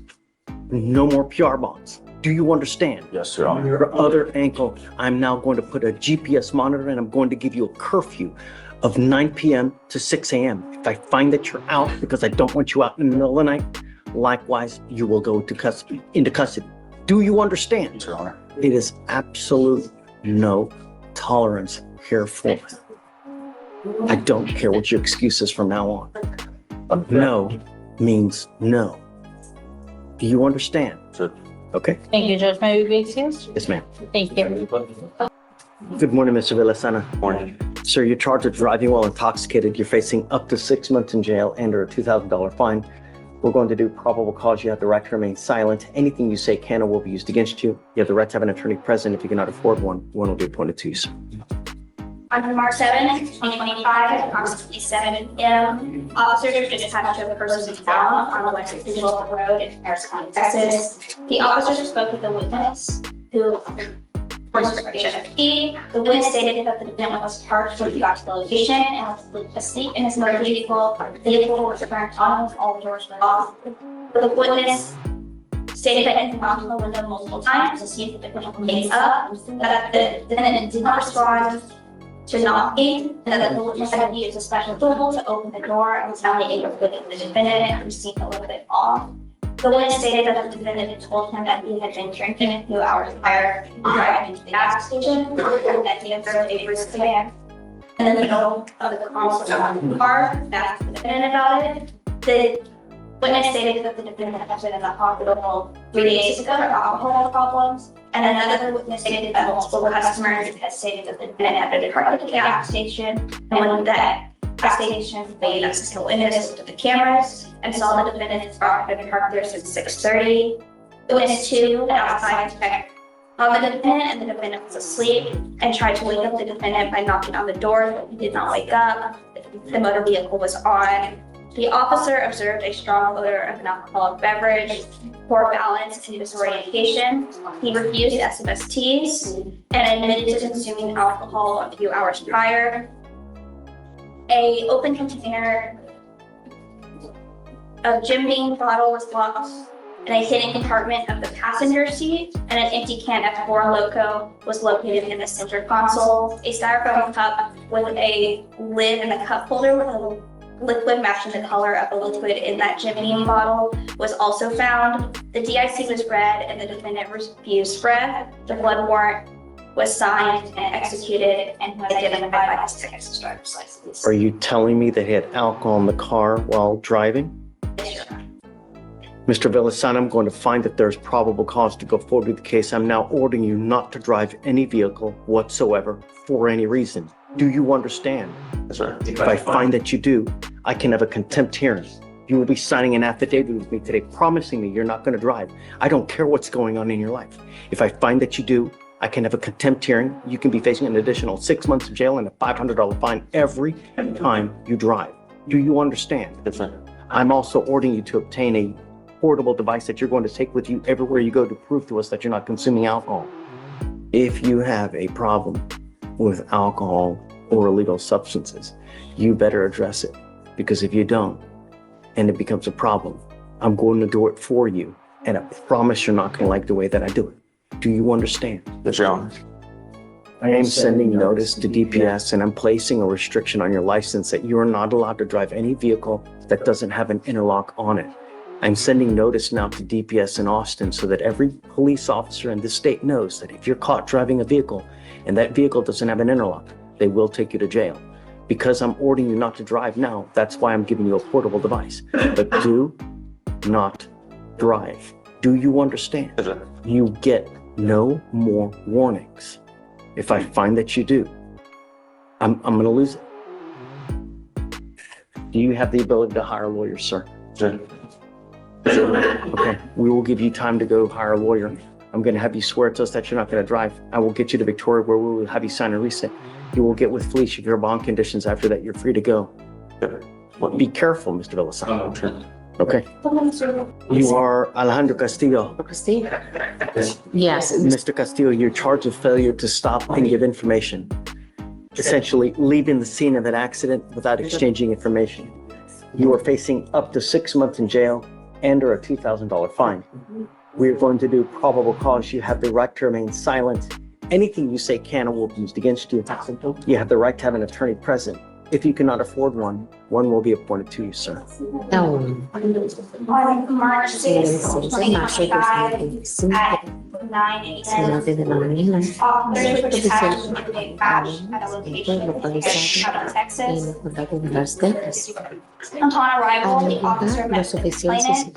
No more PR bonds. Do you understand? Yes, Your On Honor. your other ankle, I'm now going to put a GPS monitor and I'm going to give you a curfew of 9 p.m. to 6 a.m. If I find that you're out because I don't want you out in the middle of the night, likewise, you will go into custody. Do you understand? Yes, Your Honor. It is absolute no tolerance here for it. I don't care what your excuse is from now on. No means no. Do you understand? Sure. Okay. Thank you, Judge. May we be excused? Yes, ma'am. Thank you. Good morning, Mr. Villasana. Morning. Sir, you're charged with driving while intoxicated. You're facing up to 6 months in jail and or a $2,000 fine. We're going to do probable cause. You have the right to remain silent. Anything you say can or will be used against you. You have the right to have an attorney present. If you cannot afford one will be appointed to you, sir. On March 7th, 2025, at approximately 7 p.m., officers dispatched a person to town on the West Digital Road in Harris County, Texas. The officers spoke with the witness, who was for HFP. The witness stated that the defendant was parked when he got to the location and was asleep in his motor vehicle. The vehicle was turned on, all the doors were off. The witness stated that he knocked on the window multiple times to see if the defendant wakes up, that the defendant did not respond to knocking, and that the witness had to use a special tool to open the door and was not able to get the defendant, who seemed a little bit off. The witness stated that the defendant had told him that he had been drinking a few hours prior to driving to the gas station, and that he observed a brisk man in the middle of the car, asked the defendant about it. The witness stated that the defendant had been in the hospital 3 days ago for alcohol problems, and another witness stated that multiple customers had stated that the defendant had been parked at the gas station, and when that gas station made access to witness looked at the cameras and saw the defendant's car had been parked there since 6:30. The witness 2 went outside to check on the defendant, and the defendant was asleep and tried to wake up the defendant by knocking on the door, but he did not wake up. The motor vehicle was on. The officer observed a strong odor of an alcoholic beverage, poor balance, and disorientation. He refused SMSTs and admitted to consuming alcohol a few hours prior. An open container of Jim Beam bottle was locked in a hidden compartment of the passenger seat, and an empty can of Four Loko was located in the center console. A styrofoam cup with a lid and a cup holder with a liquid matching the color of the liquid in that Jim Beam bottle was also found. The DIC was read and the defendant refused breath. The blood warrant was signed and executed and was identified by his Texas driver's license. Are you telling me that he had alcohol in the car while driving? Mr. Villasana, I'm going to find that there's probable cause to go forward with the case. I'm now ordering you not to drive any vehicle whatsoever for any reason. Do you understand? Yes, sir. If I find that you do, I can have a contempt hearing. You will be signing an affidavit with me today promising me you're not going to drive. I don't care what's going on in your life. If I find that you do, I can have a contempt hearing. You can be facing an additional 6 months of jail and a $500 fine every time you drive. Do you understand? Yes, sir. I'm also ordering you to obtain a portable device that you're going to take with you everywhere you go to prove to us that you're not consuming alcohol. If you have a problem with alcohol or illegal substances, you better address it. Because if you don't, and it becomes a problem, I'm going to do it for you. And I promise you're not going to like the way that I do it. Do you understand? Yes, Your Honor. I am sending notice to DPS and I'm placing a restriction on your license that you are not allowed to drive any vehicle that doesn't have an interlock on it. I'm sending notice now to DPS in Austin so that every police officer in this state knows that if you're caught driving a vehicle and that vehicle doesn't have an interlock, they will take you to jail. Because I'm ordering you not to drive now, that's why I'm giving you a portable device. But do not drive. Do you understand? Yes, sir. You get no more warnings. If I find that you do, I'm going to lose it. Do you have the ability to hire a lawyer, sir? Sir. Okay, we will give you time to go hire a lawyer. I'm going to have you swear to us that you're not going to drive. I will get you to Victoria where we will have you sign a receipt. You will get with Felicia if your bond conditions. After that, you're free to go. Be careful, Mr. Villasana. Sure. Okay. You are Alejandro Castillo. Yes. Mr. Castillo, you're charged with failure to stop and give information. Essentially, leaving the scene of an accident without exchanging information. You are facing up to 6 months in jail and or a $2,000 fine. We're going to do probable cause. You have the right to remain silent. Anything you say can or will be used against you. You have the right to have an attorney present. If you cannot afford one will be appointed to you, sir. On March 6th, 2025, at 9 a.m. Officers were dispatched with a crash at a location in Texas. Upon arrival, the officer met the complainant.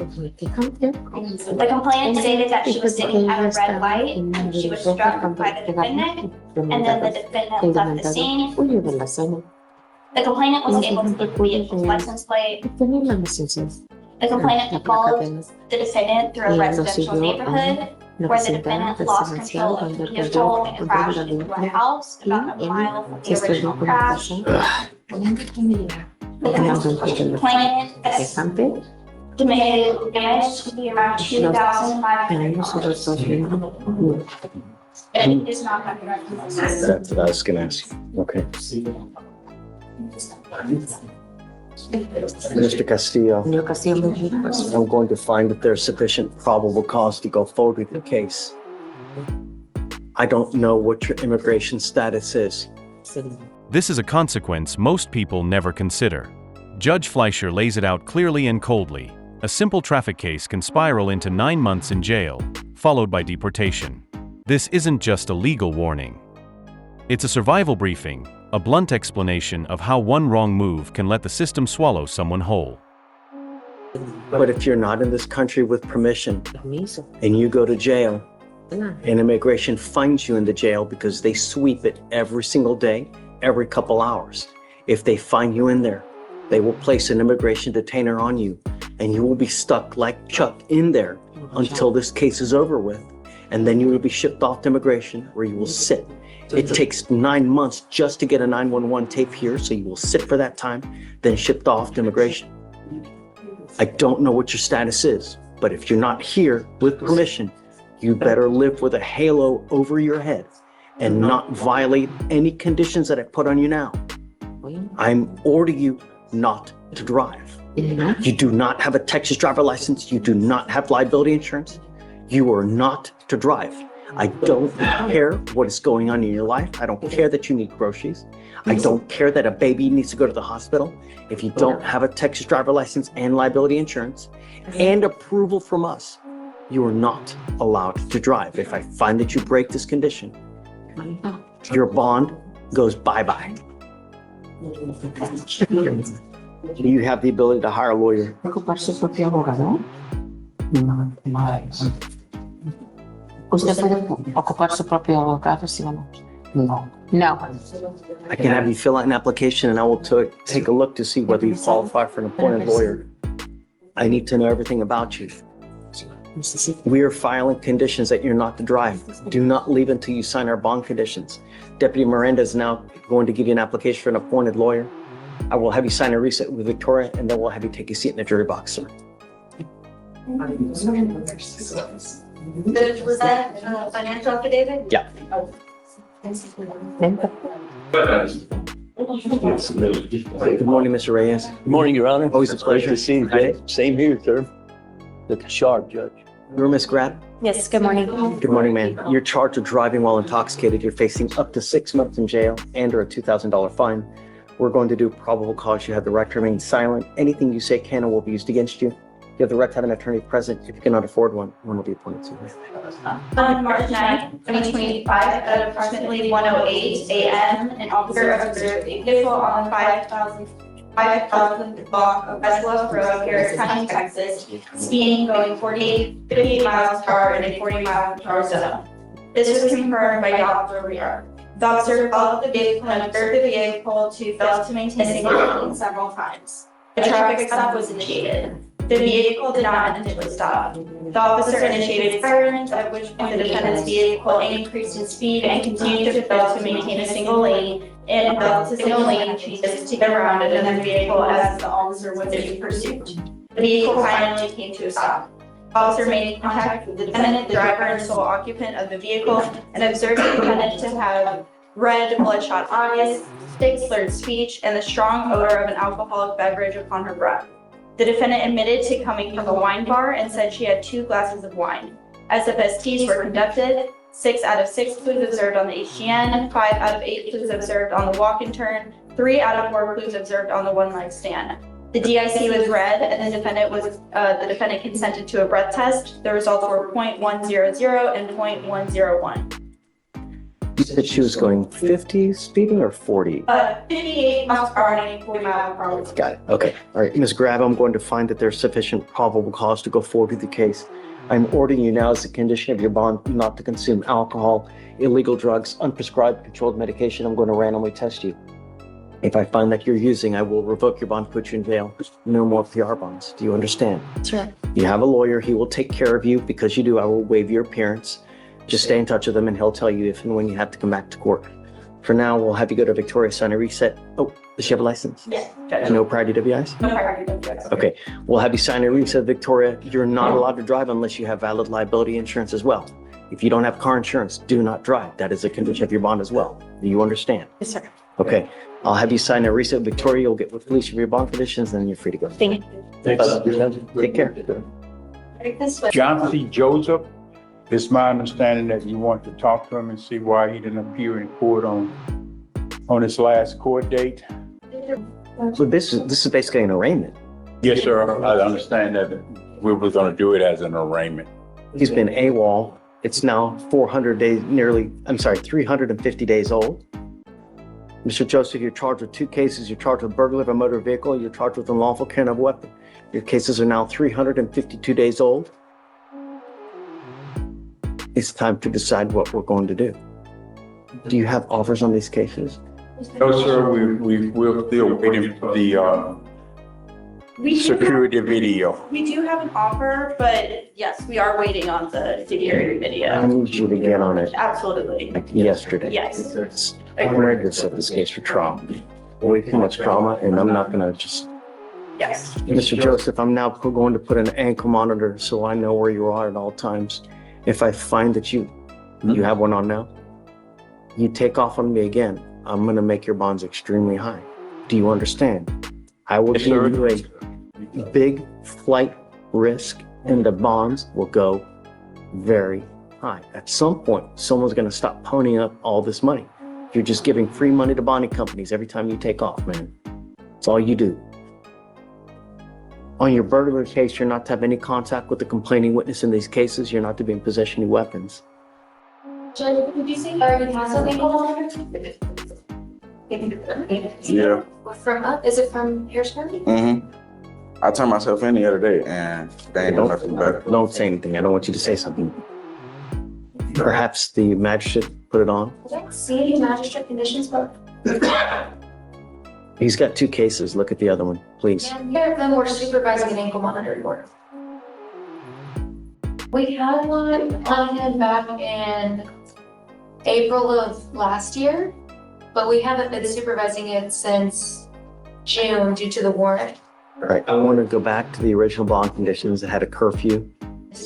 The complainant stated that she was sitting at a red light and she was struck by the defendant, and then the defendant left the scene. The complainant was able to get the vehicle's license plate. The complainant followed the defendant through a residential neighborhood where the defendant lost control of the vehicle and crashed into a house about a mile from the original crash. The complainant estimated damage to be around $2,500. It is not $100. That's what I was gonna ask. Okay. Mr. Castillo, I'm going to find that there's sufficient probable cause to go forward with the case. I don't know what your immigration status is. This is a consequence most people never consider. Judge Fleischer lays it out clearly and coldly. A simple traffic case can spiral into 9 months in jail, followed by deportation. This isn't just a legal warning. It's a survival briefing, a blunt explanation of how one wrong move can let the system swallow someone whole. But if you're not in this country with permission and you go to jail, and immigration finds you in the jail because they sweep it every single day, every couple hours. If they find you in there, they will place an immigration detainer on you, and you will be stuck like Chuck in there until this case is over with. And then you will be shipped off to immigration where you will sit. It takes 9 months just to get a 911 tape here, so you will sit for that time, then shipped off to immigration. I don't know what your status is, but if you're not here with permission, you better live with a halo over your head and not violate any conditions that I put on you now. I'm ordering you not to drive. You do not have a Texas driver license. You do not have liability insurance. You are not to drive. I don't care what is going on in your life. I don't care that you need groceries. I don't care that a baby needs to go to the hospital. If you don't have a Texas driver license and liability insurance and approval from us, you are not allowed to drive. If I find that you break this condition, your bond goes bye-bye. You have the ability to hire a lawyer. ¿Usted puede ocupar su propio abogado, sí o no? No. No. I can have you fill out an application and I will take a look to see whether you qualify for an appointed lawyer. I need to know everything about you. We are filing conditions that you're not to drive. Do not leave until you sign our bond conditions. Deputy Miranda is now going to give you an application for an appointed lawyer. I will have you sign a receipt with Victoria, and then we'll have you take a seat in the jury box, sir. Was that a financial affidavit? Yeah. Good morning, Mr. Reyes. Good morning, Your Honor. Always a pleasure to see you today. Same here, sir. Look sharp, Judge. You're Miss Grad? Yes, good morning. Good morning, ma'am. You're charged with driving while intoxicated. You're facing up to 6 months in jail and or a $2,000 fine. We're going to do probable cause. You have the right to remain silent. Anything you say can or will be used against you. You have the right to have an attorney present. If you cannot afford one will be appointed to you. On March 9th, 2025, at approximately 1:08 a.m., an officer observed a vehicle on the 5,000th block of Westlow Road, Harris County, Texas, speeding, going 58 miles per hour in a 40-mile-per-hour zone. This was confirmed by Dr. Rear. The officer followed the vehicle and observed the vehicle to fail to maintain single lane several times. A traffic stop was initiated. The vehicle did not initially stop. The officer initiated sirens, at which point the defendant's vehicle increased in speed and continued to fail to maintain a single lane and failed to signal lane changes to get around another vehicle as the officer was in pursuit. The vehicle finally came to a stop. The officer made contact with the defendant, the driver, and sole occupant of the vehicle, and observed the defendant to have red, bloodshot eyes, thick, slurred speech, and the strong odor of an alcoholic beverage upon her breath. The defendant admitted to coming from a wine bar and said she had 2 glasses of wine. As the tests were conducted, 6 out of 6 clues observed on the HGN, 5 out of 8 clues observed on the walk and turn, 3 out of 4 clues observed on the one-leg stand. The DIC was read and the defendant consented to a breath test. The results were 0.100 and 0.101. You said she was going 50 speeding or 40? 58 miles per hour and 40 miles per hour. Got it. Okay. All right, Ms. Grab, I'm going to find that there's sufficient probable cause to go forward with the case. I'm ordering you now as a condition of your bond not to consume alcohol, illegal drugs, unprescribed controlled medication. I'm going to randomly test you. If I find that you're using, I will revoke your bond, put you in jail. No more PR bonds. Do you understand? Sure. You have a lawyer. He will take care of you. Because you do, I will waive your appearance. Just stay in touch with him and he'll tell you if and when you have to come back to court. For now, we'll have you go to Victoria, sign a reset. Oh, does she have a license? Yes. No prior DWIs? No prior DWIs. Okay, we'll have you sign a reset, Victoria. You're not allowed to drive unless you have valid liability insurance as well. If you don't have car insurance, do not drive. That is a condition of your bond as well. Do you understand? Yes, sir. Okay, I'll have you sign a reset, Victoria. You'll get with police of your bond conditions, and then you're free to go. Thank you. Take care. John C. Joseph, it's my understanding that you want to talk to him and see why he didn't appear in court on his last court date. So this is basically an arraignment. Yes, sir. I understand that we were going to do it as an arraignment. He's been AWOL. It's now 350 days old. Mr. Joseph, you're charged with 2 cases. You're charged with burglary of a motor vehicle. You're charged with unlawful carrying of a weapon. Your cases are now 352 days old. It's time to decide what we're going to do. Do you have offers on these cases? No, sir. We're still waiting for the security video. We do have an offer, but yes, we are waiting on the security I video. need you to get on it Absolutely. like yesterday. Yes. I'm ready to set this case for trial. Way too much trauma, and I'm not gonna just. Yes. Mr. Joseph, I'm now going to put an ankle monitor so I know where you are at all times. If I find that you have one on now, you take off on me again, I'm gonna make your bonds extremely high. Do you understand? I will give you a big flight risk and the bonds will go very high. At some point, someone's gonna stop ponying up all this money. You're just giving free money to bonding companies every time you take off, man. That's all you do. On your burglary case, you're not to have any contact with the complaining witness in these cases. You're not to be in possession of weapons. Judge, did you say you already have something going Yeah. Is it from Harrisburg? Mm-hmm. I turned myself in the other day and they ain't doing nothing better. Don't say anything. I don't want you to say something. Perhaps the magistrate put it on. I don't see any magistrate conditions, but He's got 2 cases. Look at the other one, please. neither of them were supervising an ankle monitor order. We had one on him back in April of last year, but we haven't been supervising it since June due to the warrant. All right, I want to go back to the original bond conditions that had a curfew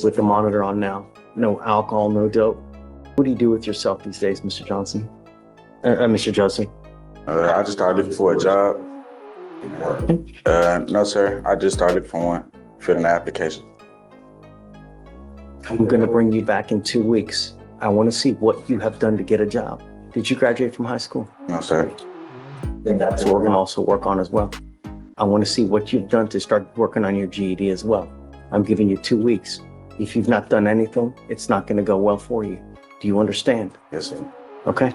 with the monitor on now. No alcohol, no dope. What do you do with yourself these days, Mr. Johnson? Mr. Joseph? I just started looking for a job. No, sir. I just started looking for one. Filling the application. I'm going to bring you back in 2 weeks. I want to see what you have done to get a job. Did you graduate from high school? No, sir. Then that's what we're going to also work on as well. I want to see what you've done to start working on your GED as well. I'm giving you 2 weeks. If you've not done anything, it's not going to go well for you. Do you understand? Yes, sir. Okay.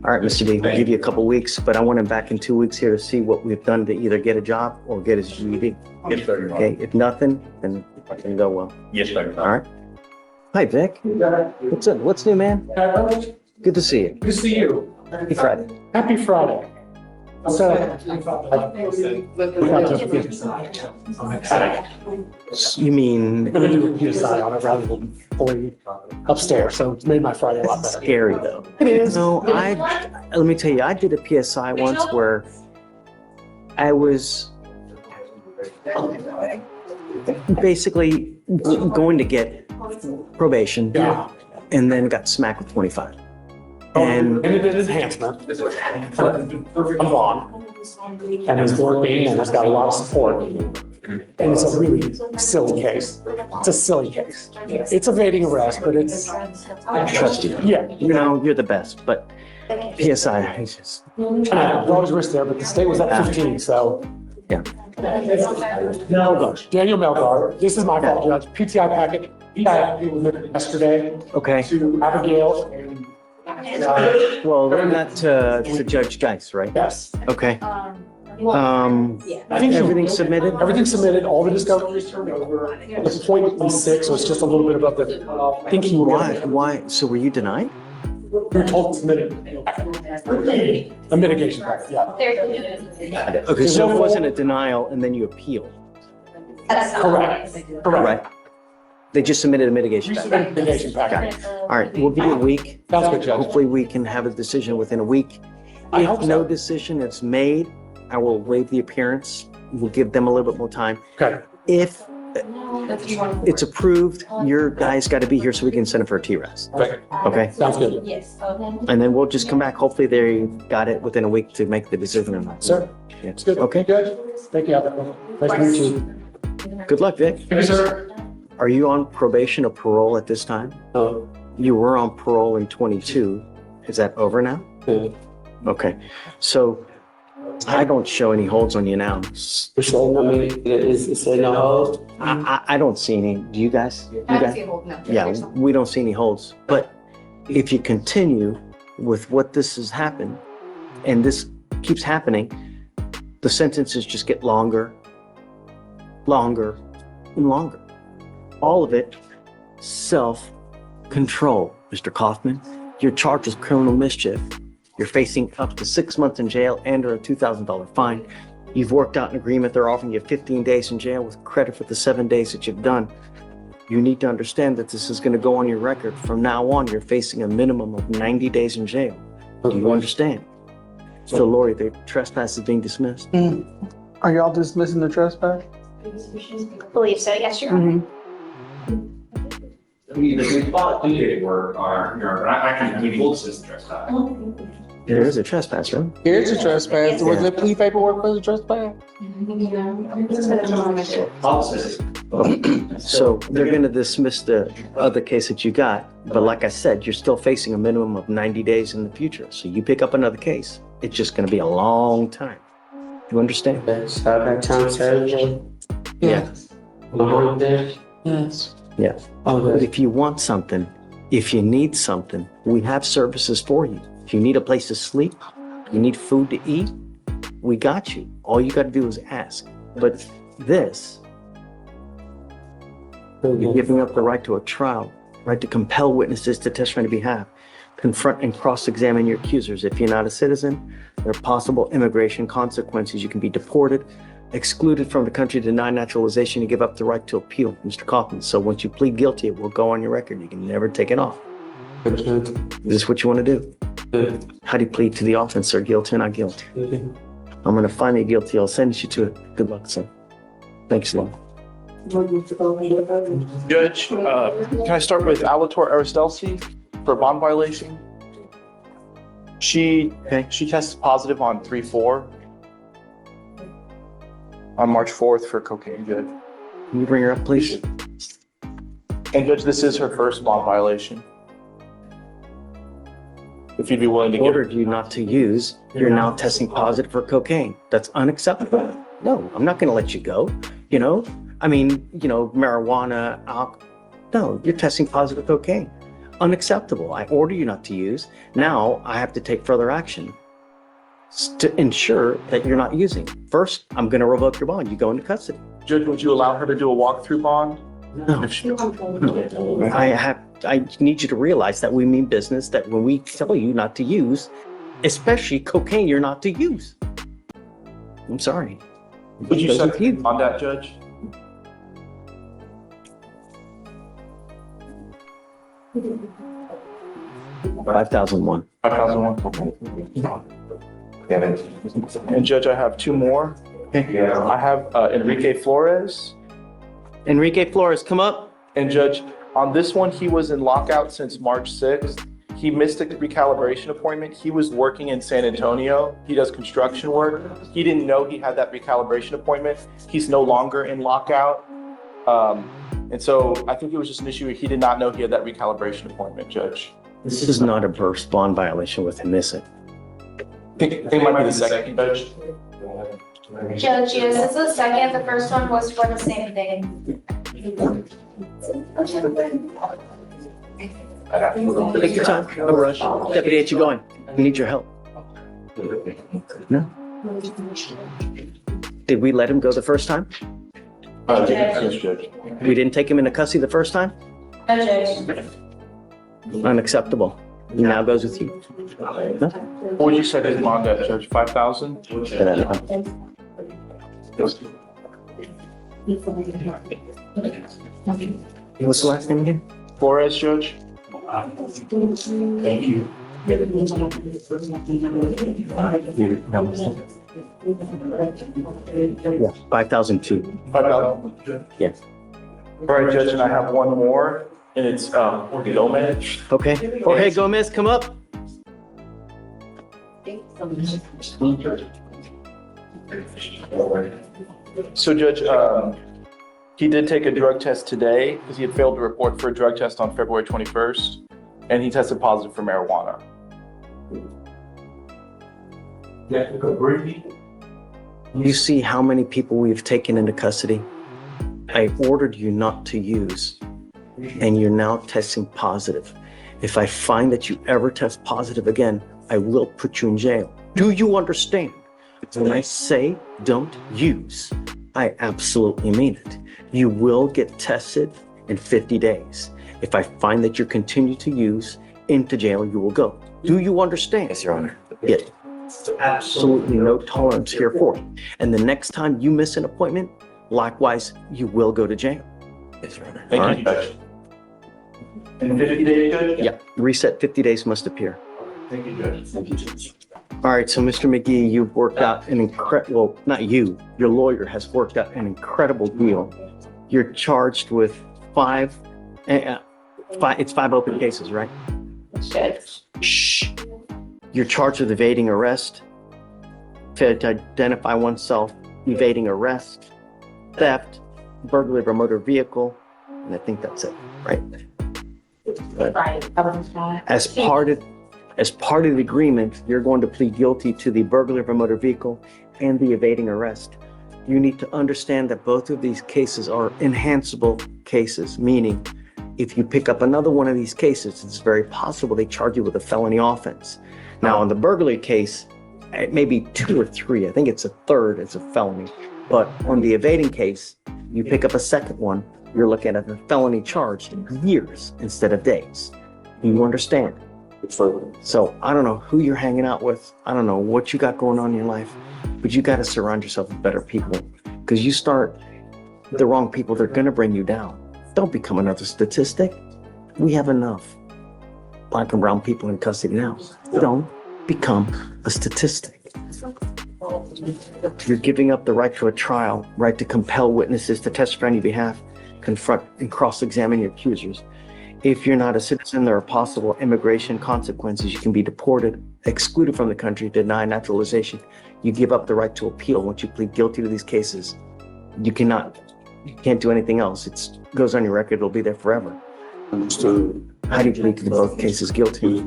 All right, Mr. D, we'll give you a couple weeks, but I want him back in 2 weeks here to see what we've done to either get a job or get his GED. Yes, sir. Okay, if nothing, then it can go well. Yes, sir. All right. Hi, Vic. What's up? What's new, man? Good to see you. Good to see you. Happy Friday. Happy Friday. So, You mean I'm gonna do a PSI on it rather than fully upstairs, so it's made my Friday a lot better. scary though? It is. No, let me tell you, I did a PSI once where I was basically going to get probation and then got smacked with 25. And it is enhancement. I'm on. And it's working and it's got a lot of support. And it's a really silly case. It's a silly case. It's evading arrest, but it's. I trust you. Yeah. You know, you're the best, but PSI, it's just. And I always risk there, but the state was at 15, so Yeah. Melgar, Daniel Melgar. This is my fault, Judge. PTI packet. Yeah, we were yesterday Okay. to Abigail and. Well, that's to Judge Geis, right? Yes. Okay. I think Everything submitted? Everything's submitted, all the discovery is turned over. The point was 6, so it's just a little bit above the, I think he will. Why? So were you denied? We were told to submit a mitigation packet, yeah. Okay, so it wasn't a denial and then you appealed. Correct. Right. They just submitted a mitigation We package. submitted a mitigation packet. All right, we'll give you a week. Sounds good, Judge. Hopefully we can have a decision within a week. I hope If so. no decision is made, I will waive the appearance. We'll give them a little bit more time. Okay. If it's approved, your guy's got to be here so we can send it for a TRES. Right. Okay? Sounds good. Yes. And then we'll just come back. Hopefully they got it within a week to make the decision or not. Sir, Yeah. it's good. Okay. Good. Thank you, Abigail. Nice to meet you. Good luck, Vic. Thank you, sir. Are you on probation or parole at this time? No. You were on parole in 22. Is that over now? Yeah. Okay. So I don't show any holds on you now. Which one? I mean, is there no hold? I don't see any. Do you guys? You guys? No. Yeah, we don't see any holds. But if you continue with what this has happened, and this keeps happening, the sentences just get longer, longer, and longer. All of it self-control, Mr. Kaufman. You're charged with criminal mischief. You're facing up to 6 months in jail and or a $2,000 fine. You've worked out an agreement. They're offering you 15 days in jail with credit for the 7 days that you've done. You need to understand that this is going to go on your record. From now on, you're facing a minimum of 90 days in jail. Do you understand? So, Lori, the trespass is being dismissed. Are y'all dismissing the trespass? Believe so, yes, Your Honor. We thought they were, we'll dismiss the trespass. There is a trespass, right? Here's a trespass. Was there plea paperwork for the trespass? So they're going to dismiss the other case that you got. But like I said, you're still facing a minimum of 90 days in the future. So you pick up another case, it's just going to be a long time. You understand? Yes. How that time Saturday? Yeah. Yes. Yeah. But Okay. if you want something, if you need something, we have services for you. If you need a place to sleep, you need food to eat, we got you. All you got to do is ask. But this, you're giving up the right to a trial, right to compel witnesses to testify on your behalf, confront and cross-examine your accusers. If you're not a citizen, there are possible immigration consequences. You can be deported, excluded from the country, denied naturalization, you give up the right to appeal, Mr. Kaufman. So once you plead guilty, it will go on your record. You can never take it off. Is this what you want to do? How do you plead to the offense, sir? Guilty or not guilty? I'm going to find you guilty. I'll sentence you to it. Good luck, son. Thanks a lot. Judge, can I start with Alator Aristelsi for bond violation? She tested positive on 3/4 on March 4th for cocaine, Judge. Can you bring her up, please? And Judge, this is her first bond violation. If you'd be willing to give. Ordered you not to use, you're now testing positive for cocaine. That's unacceptable. No, I'm not going to let you go. Marijuana, alcohol. No, you're testing positive cocaine. Unacceptable. I order you not to use. Now I have to take further action to ensure that you're not using. First, I'm going to revoke your bond. You go into custody. Judge, would you allow her to do a walkthrough bond? No. I need you to realize that we mean business, that when we tell you not to use, especially cocaine, you're not to use. I'm sorry. Would you set on that, Judge? $5,001. And Judge, I have two more. I have Enrique Flores. Enrique Flores, come up. And Judge, on this one, he was in lockout since March 6th. He missed a recalibration appointment. He was working in San Antonio. He does construction work. He didn't know he had that recalibration appointment. He's no longer in lockout. And so I think it was just an issue. He did not know he had that recalibration appointment, Judge. This is not a burst bond violation with him missing. I think it might be the second, Judge. Judge, yes, this is the second. The first one was for the same thing. Take your time, no rush. Deputy, ain't you going? We need your help. No? Did we let him go the first time? Yes, Judge. We didn't take him into custody the first time? Unacceptable. He now goes with you. No? What would you set his bond at, Judge? 5,000? What's the last name again? Flores, Judge? Thank you. Yeah, 5,002. 5,000? Yes. All right, Judge, and I have one more, and it's Gomez. Okay. Jorge Gomez, come up. So, Judge, he did take a drug test today because he had failed to report for a drug test on February 21st, and he tested positive for marijuana. You see how many people we've taken into custody? I ordered you not to use, and you're now testing positive. If I find that you ever test positive again, I will put you in jail. Do you understand? When I say don't use, I absolutely mean it. You will get tested in 50 days. If I find that you continue to use, into jail you will go. Do you understand? Yes, Your Honor. Yeah. Absolutely no tolerance here for it. And the next time you miss an appointment, likewise, you will go to jail. Yes, Your Honor. Thank you, Judge. In 50 days, Judge? Yeah, reset 50 days must appear. Thank you, Judge. Thank you, Judge. All right, so Mr. McGee, you've worked out an incredible, well, not you, your lawyer has worked out an incredible deal. You're charged with five, it's 5 open cases, right? Shh. You're charged with evading arrest, failure to identify oneself, evading arrest, theft, burglary of a motor vehicle, and I think that's it, right? As part of the agreement, you're going to plead guilty to the burglary of a motor vehicle and the evading arrest. You need to understand that both of these cases are enhanceable cases, meaning if you pick up another one of these cases, it's very possible they charge you with a felony offense. Now, on the burglary case, it may be 2 or 3. I think it's a third, it's a felony. But on the evading case, you pick up a second one, you're looking at a felony charge in years instead of days. You understand? So I don't know who you're hanging out with. I don't know what you got going on in your life, but you got to surround yourself with better people, because you start the wrong people, they're going to bring you down. Don't become another statistic. We have enough Black and brown people in custody now. Don't become a statistic. You're giving up the right to a trial, right to compel witnesses to testify on your behalf, confront and cross-examine your accusers. If you're not a citizen, there are possible immigration consequences. You can be deported, excluded from the country, denied naturalization. You give up the right to appeal once you plead guilty to these cases. You can't do anything else. It goes on your record, it'll be there forever. Understood. How do you plead to both cases guilty?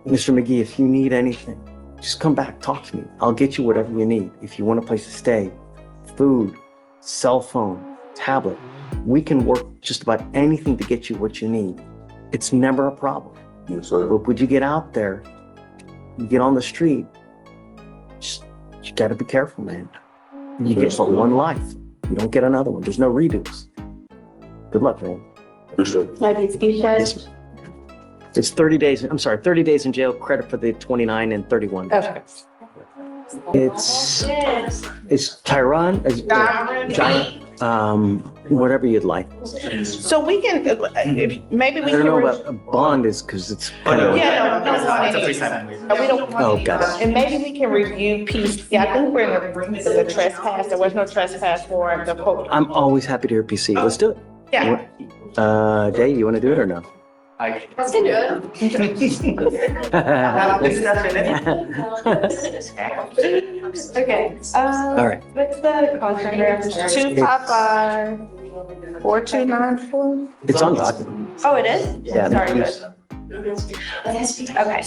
Mr. McGee, if you need anything, just come back, talk to me. I'll get you whatever you need. If you want a place to stay, food, cell phone, tablet, we can work just about anything to get you what you need. It's never a problem. Yes, sir. But would you get out there, you get on the street, you gotta be careful, man. You get for one life. You don't get another one. There's no redos. Good luck, man. Yes. It's 30 days, 30 days in jail, credit for the 29 and 31. Okay. It's Tyron, whatever you'd like. So we can, maybe we I don't know can. about a bond is because it's kind of. Yeah, no, we don't. Oh, got it. And maybe we can review PC. I think we're in agreement with the trespass. There was no trespass warrant. The quote. I'm always happy to hear PC. Let's do it. Yeah. Jay, you want to do it or no? Let's do it. Okay. All right. What's the cost number? 255-4294. It's on document. Oh, it is? Yeah. Sorry. Okay.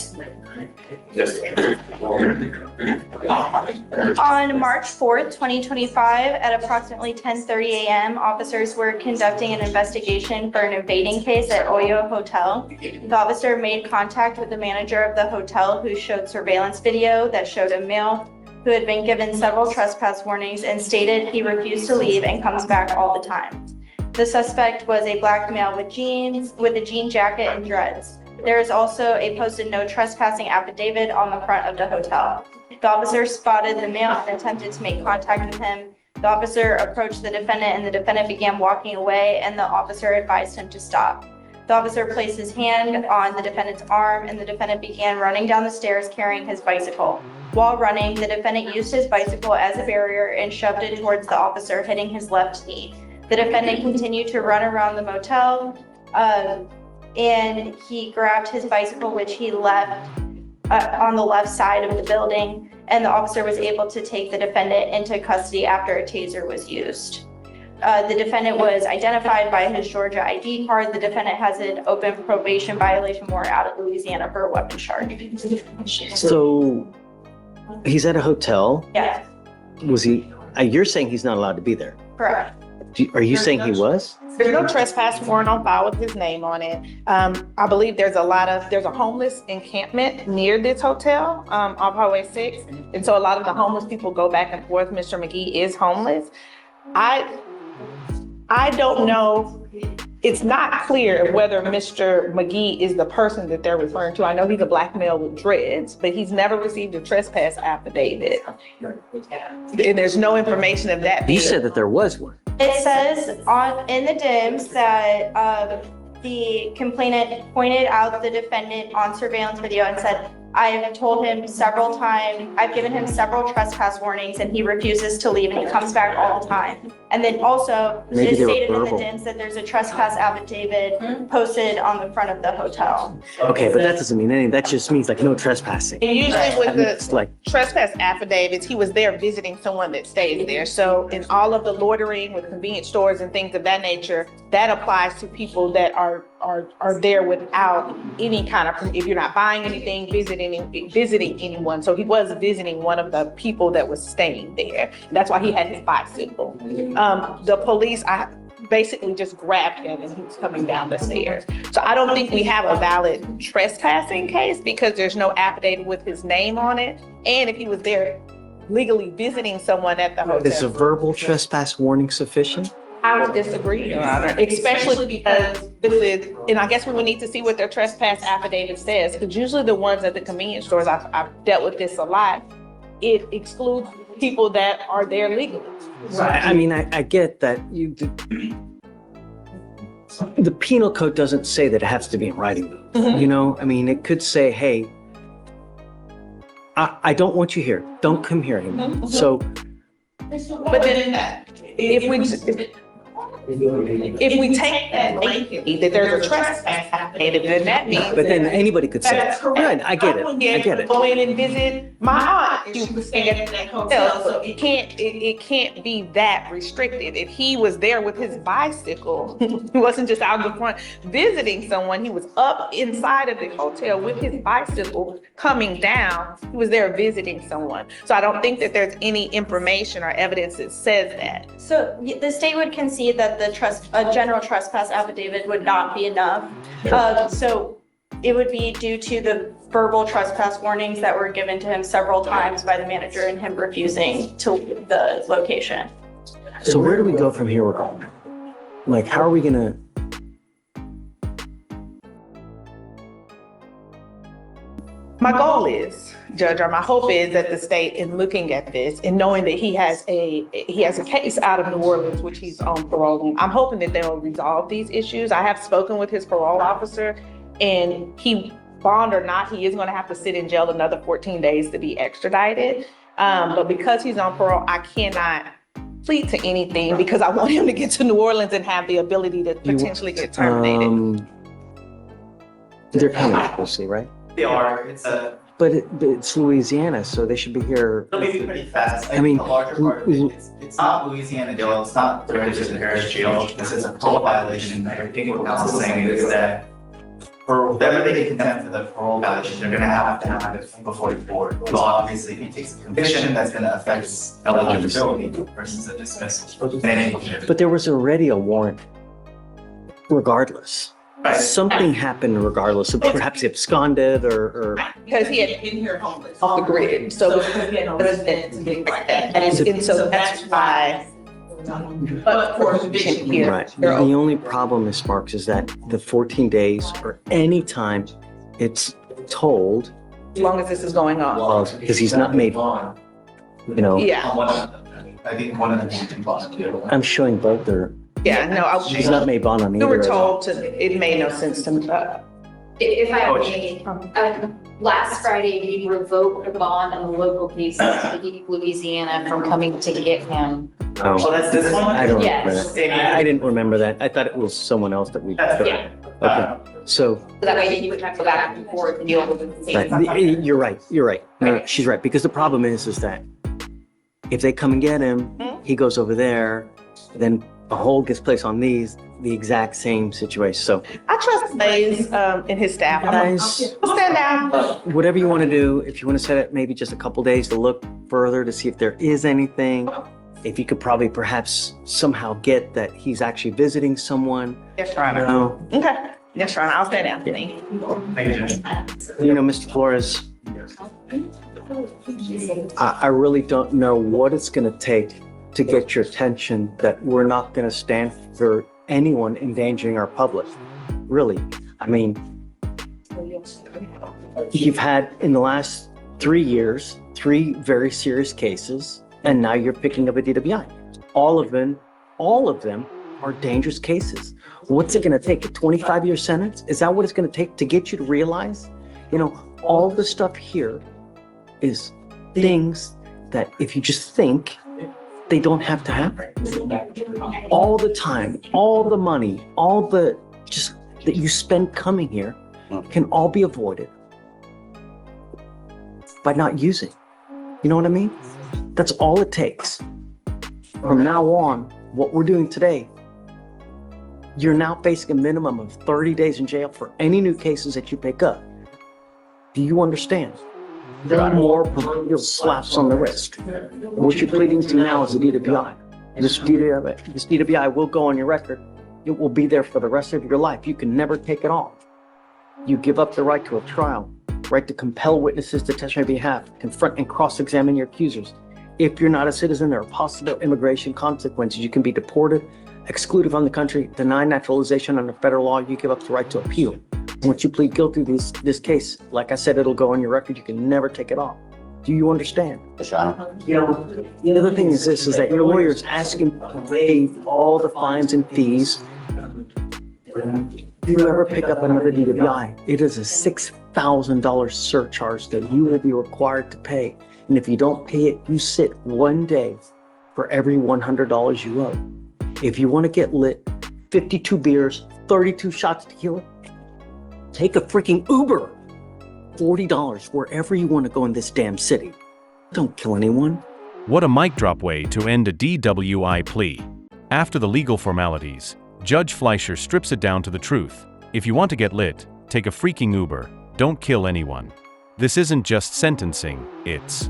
On March 4th, 2025, at approximately 10:30 a.m., officers were conducting an investigation for an evading case at Oyo Hotel. The officer made contact with the manager of the hotel, who showed surveillance video that showed a male who had been given several trespass warnings and stated he refused to leave and comes back all the time. The suspect was a black male with a jean jacket and dreads. There is also a posted no trespassing affidavit on the front of the hotel. The officer spotted the male and attempted to make contact with him. The officer approached the defendant and the defendant began walking away, and the officer advised him to stop. The officer placed his hand on the defendant's arm and the defendant began running down the stairs carrying his bicycle. While running, the defendant used his bicycle as a barrier and shoved it towards the officer, hitting his left knee. The defendant continued to run around the motel, and he grabbed his bicycle, which he left on the left side of the building, and the officer was able to take the defendant into custody after a taser was used. The defendant was identified by his Georgia ID card. The defendant has an open probation violation warrant out of Louisiana for a weapons charge. So he's at a hotel. Yes, Was he, you're saying he's not allowed to be there. correct. Are you saying he was? There's no trespass warrant on file with his name on it. I believe there's a homeless encampment near this hotel, off Highway 6. And so a lot of the homeless people go back and forth. Mr. McGee is homeless. I don't know. It's not clear whether Mr. McGee is the person that they're referring to. I know he's a black male with dreads, but he's never received a trespass affidavit. And there's no information of that. You said that there was one. It says in the DIMS that the complainant pointed out the defendant on surveillance video and said, I have told him several times, I've given him several trespass warnings and he refuses to leave and he comes back all the time. And then also it is stated in the DIMS that there's a trespass affidavit posted on the front of the hotel. Okay, but that doesn't mean anything. That just means like no trespassing. And usually with It's the like, trespass affidavits, he was there visiting someone that stays there. So in all of the loitering with convenience stores and things of that nature, that applies to people that are there without any kind of, if you're not buying anything, visiting anyone. So he was visiting one of the people that was staying there. That's why he had his bicycle. The police, I basically just grabbed him and he was coming down the stairs. So I don't think we have a valid trespassing case because there's no affidavit with his name on it. And if he was there legally visiting someone at the hotel. is a verbal trespass warning sufficient? I would disagree, Your Honor, especially because this is, and I guess we would need to see what their trespass affidavit says, because usually the ones at the convenience stores, I've dealt with this a lot, it excludes people that are there legally. I mean, I get that the penal code doesn't say that it has to be in writing. You know, I mean, it could say, hey, I don't want you here. Don't come here anymore. So, But then if we take that blatantly, that there's a trespass affidavit, then that means. but then anybody could say, That's correct. right, I get it. I get it. Go in and visit my aunt. She was staying at that hotel, so it can't be that restricted. If he was there with his bicycle, he wasn't just out in the front visiting someone. He was up inside of the hotel with his bicycle coming down. He was there visiting someone. So I don't think that there's any information or evidence that says that. So the state would concede that a general trespass affidavit would not be enough. So it would be due to the verbal trespass warnings that were given to him several times by the manager and him refusing to leave the location. So where do we go from here? Like, how are we gonna? My goal is, Judge, or my hope is that the state, in looking at this and knowing that he has a case out of New Orleans, which he's on parole on, I'm hoping that they'll resolve these issues. I have spoken with his parole officer, and he, bond or not, he is going to have to sit in jail another 14 days to be extradited. But because he's on parole, I cannot plead to anything because I want him to get to New Orleans and have the ability to potentially get terminated. They're coming, we'll see, right? They are. But it's Louisiana, so they should be here. It'll be pretty fast. I mean, the larger part of it, it's not Louisiana jail. It's not the Richardson Parish jail. This is a parole violation. I think what council is saying is that for whatever they contend for the parole violation, they're gonna have it before the board. So obviously, if he takes a conviction, that's gonna affect his eligibility versus a dismissal. But there was already a warrant regardless. Right. Something happened regardless of perhaps he absconded or Because he had been here homeless off the grid, so because he had no residence and things like that. And so that's why, but for conviction here. right. The only problem, Ms. Sparks, is that the 14 days or any time it's told, As long as this is going on. because he's not made, Yeah, I think one of them should be bond too. I'm showing both their, yeah, no, he's not made bond on we either. were of them. told to, it made no sense to me. If I may, last Friday, we revoked the bond on the local cases to keep Louisiana from coming to get him. Oh, that's this one? I don't Yes. remember that. I didn't remember that. I thought it was someone else that we. Yeah. Okay, so, So that way you wouldn't have to go back and forth and deal with the same. right, you're right. No, she's right, because the problem is that if they come and get him, he goes over there, then a hold gets placed on the exact same situation. So I trust Blaze and his staff. Guys. We'll stand down. whatever you want to do, if you want to set it maybe just a couple days to look further to see if there is anything, if you could probably perhaps somehow get that he's actually visiting someone. Yes, Your Honor. Okay, yes, Your Honor, I'll stand down. Thank you. Mr. Flores, I really don't know what it's going to take to get your attention that we're not going to stand for anyone endangering our public. Really. I mean, you've had in the last 3 years, 3 very serious cases, and now you're picking up a DWI. All of them are dangerous cases. What's it going to take? A 25-year sentence? Is that what it's going to take to get you to realize? All the stuff here is things that if you just think, they don't have to happen. All the time, all the money, all the just that you spend coming here can all be avoided by not using. You know what I mean? That's all it takes. From now on, what we're doing today, you're now facing a minimum of 30 days in jail for any new cases that you pick up. Do you understand? There are more proverbial slaps on the wrist. What you're pleading to now is a DWI. This DWI will go on your record. It will be there for the rest of your life. You can never take it off. You give up the right to a trial, right to compel witnesses to testify on your behalf, confront and cross-examine your accusers. If you're not a citizen, there are possible immigration consequences. You can be deported, excluded from the country, denied naturalization under federal law. You give up the right to appeal. Once you plead guilty to this case, like I said, it'll go on your record. You can never take it off. Do you understand? The other thing is this, is that your lawyer is asking to waive all the fines and fees. If you ever pick up another DWI, it is a $6,000 surcharge that you will be required to pay. And if you don't pay it, you sit 1 day for every $100 you owe. If you want to get lit, 52 beers, 32 shots of tequila, take a freaking Uber. $40 wherever you want to go in this damn city. Don't kill anyone. What a mic drop way to end a DWI plea. After the legal formalities, Judge Fleischer strips it down to the truth. If you want to get lit, take a freaking Uber. Don't kill anyone. This isn't just sentencing, it's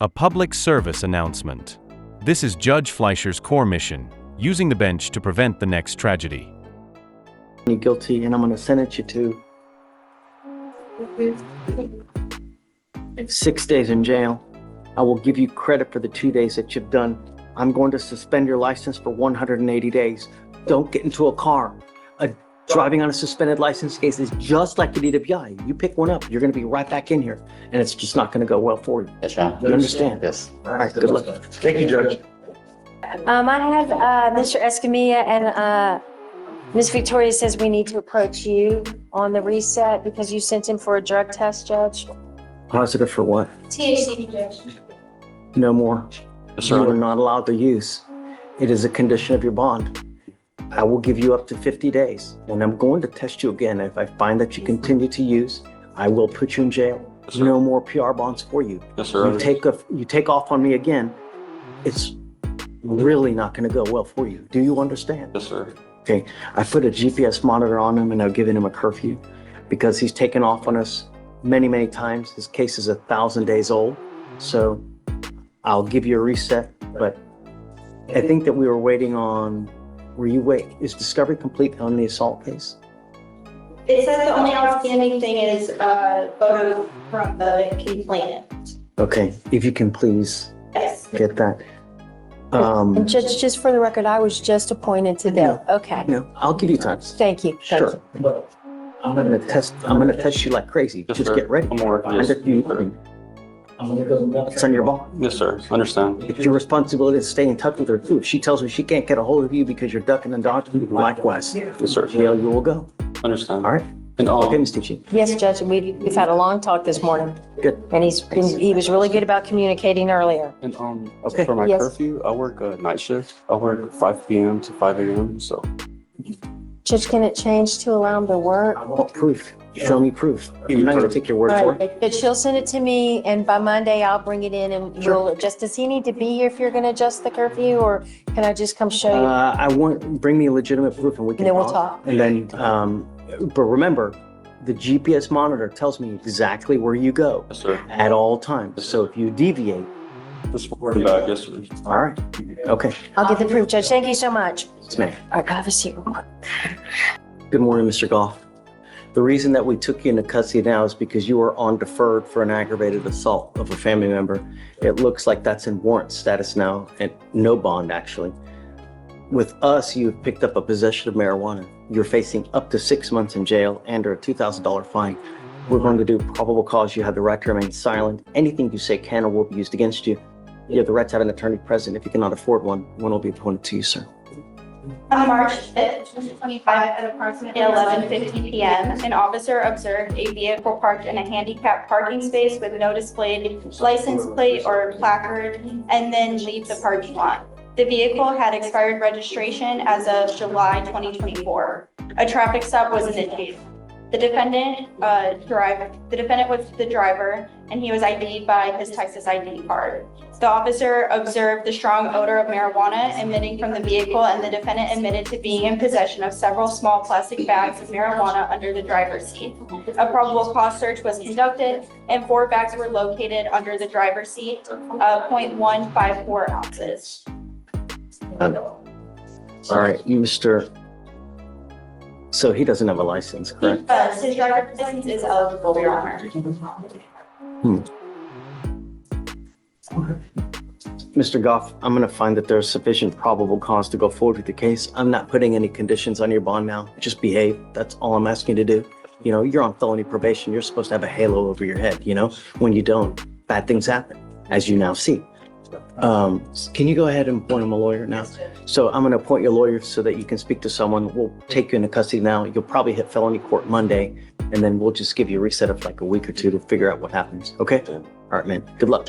a public service announcement. This is Judge Fleischer's core mission, using the bench to prevent the next tragedy. You're guilty, and I'm going to sentence you to 6 days in jail. I will give you credit for the 2 days that you've done. I'm going to suspend your license for 180 days. Don't get into a car. Driving on a suspended license case is just like a DWI. You pick one up, you're going to be right back in here, and it's just not going to go well for you. Yes, John. You understand? Yes. All right, good luck. Thank you, Judge. I have Mr. Escamilla and Ms. Victoria says we need to approach you on the reset because you sent him for a drug test, Judge. Positive for what? THC, Judge. No more. Yes, sir. You are not allowed to use. It is a condition of your bond. I will give you up to 50 days, and I'm going to test you again. If I find that you continue to use, I will put you in jail. Yes, sir. No more PR bonds for you. Yes, sir. You take off on me again, it's really not going to go well for you. Do you understand? Yes, sir. Okay, I put a GPS monitor on him and I've given him a curfew. because he's taken off on us many, many times. His case is 1,000 days old. So I'll give you a reset, but I think that we were waiting on, is discovery complete on the assault case? It says the only outstanding thing is photos from the complainant. Okay, if you can please Yes. get that. And Judge, just for the record, I was just appointed today. Okay. No, I'll give you time. Thank you. Thank Sure. you. I'm gonna test you like crazy. Just get ready. It's on your ball. Yes, sir. Understand. It's your responsibility to stay in touch with her too. If she tells me she can't get a hold of you because you're ducking and dodging, likewise. Yes, sir. Jail you will go. Understand. All right. And Okay, Ms. Tucci. Yes, Judge, we've had a long talk this morning. Good. And he was really good about communicating earlier. And Okay. for my Yes. curfew, I work a night shift. I work 5 p.m. to 5 a.m. So Judge, can it change to allow him to work? I want proof. Show me proof. I'm not gonna take your word All for right, it. Judge, she'll send it to me and by Monday I'll bring it in and we'll adjust. Does he need to be here if you're gonna adjust the curfew or can I just come show you? Bring me legitimate proof and we can And then we'll talk. And then, but remember, the GPS monitor tells me exactly where you go yes, sir. at all times. So if you deviate, Just working back. Yes, sir. all right. Okay. I'll get the proof, Judge. Thank you so much. Yes, ma'am. All right, have a seat. Good morning, Mr. Goff. The reason that we took you into custody now is because you were on deferred for an aggravated assault of a family member. It looks like that's in warrant status now and no bond, actually. With us, you've picked up a possession of marijuana. You're facing up to 6 months in jail and a $2,000 fine. We're going to do probable cause. You have the right to remain silent. Anything you say can or will be used against you. You have the right to have an attorney present. If you cannot afford one will be appointed to you, sir. On March 5th, 2025, at approximately 11:15 p.m., an officer observed a vehicle parked in a handicapped parking space with no displayed license plate or placard, and then leave the parking lot. The vehicle had expired registration as of July 2024. A traffic stop was initiated. The defendant was the driver, and he was ID'd by his Texas ID card. The officer observed the strong odor of marijuana emitting from the vehicle, and the defendant admitted to being in possession of several small plastic bags of marijuana under the driver's seat. A probable cause search was conducted, and 4 bags were located under the driver's seat, 0.154 ounces. All right, Mr. So he doesn't have a license, correct? His driver's license is eligible, Your Honor. Mr. Goff, I'm going to find that there's sufficient probable cause to go forward with the case. I'm not putting any conditions on your bond now. Just behave. That's all I'm asking you to do. You know, you're on felony probation. You're supposed to have a halo over your head, you know? When you don't, bad things happen, as you now see. Can you go ahead and appoint him a lawyer now? So I'm going to appoint you a lawyer so that you can speak to someone. We'll take you into custody now. You'll probably hit felony court Monday, and then we'll just give you a reset of like a week or two to figure out what happens. Okay? All right, man. Good luck.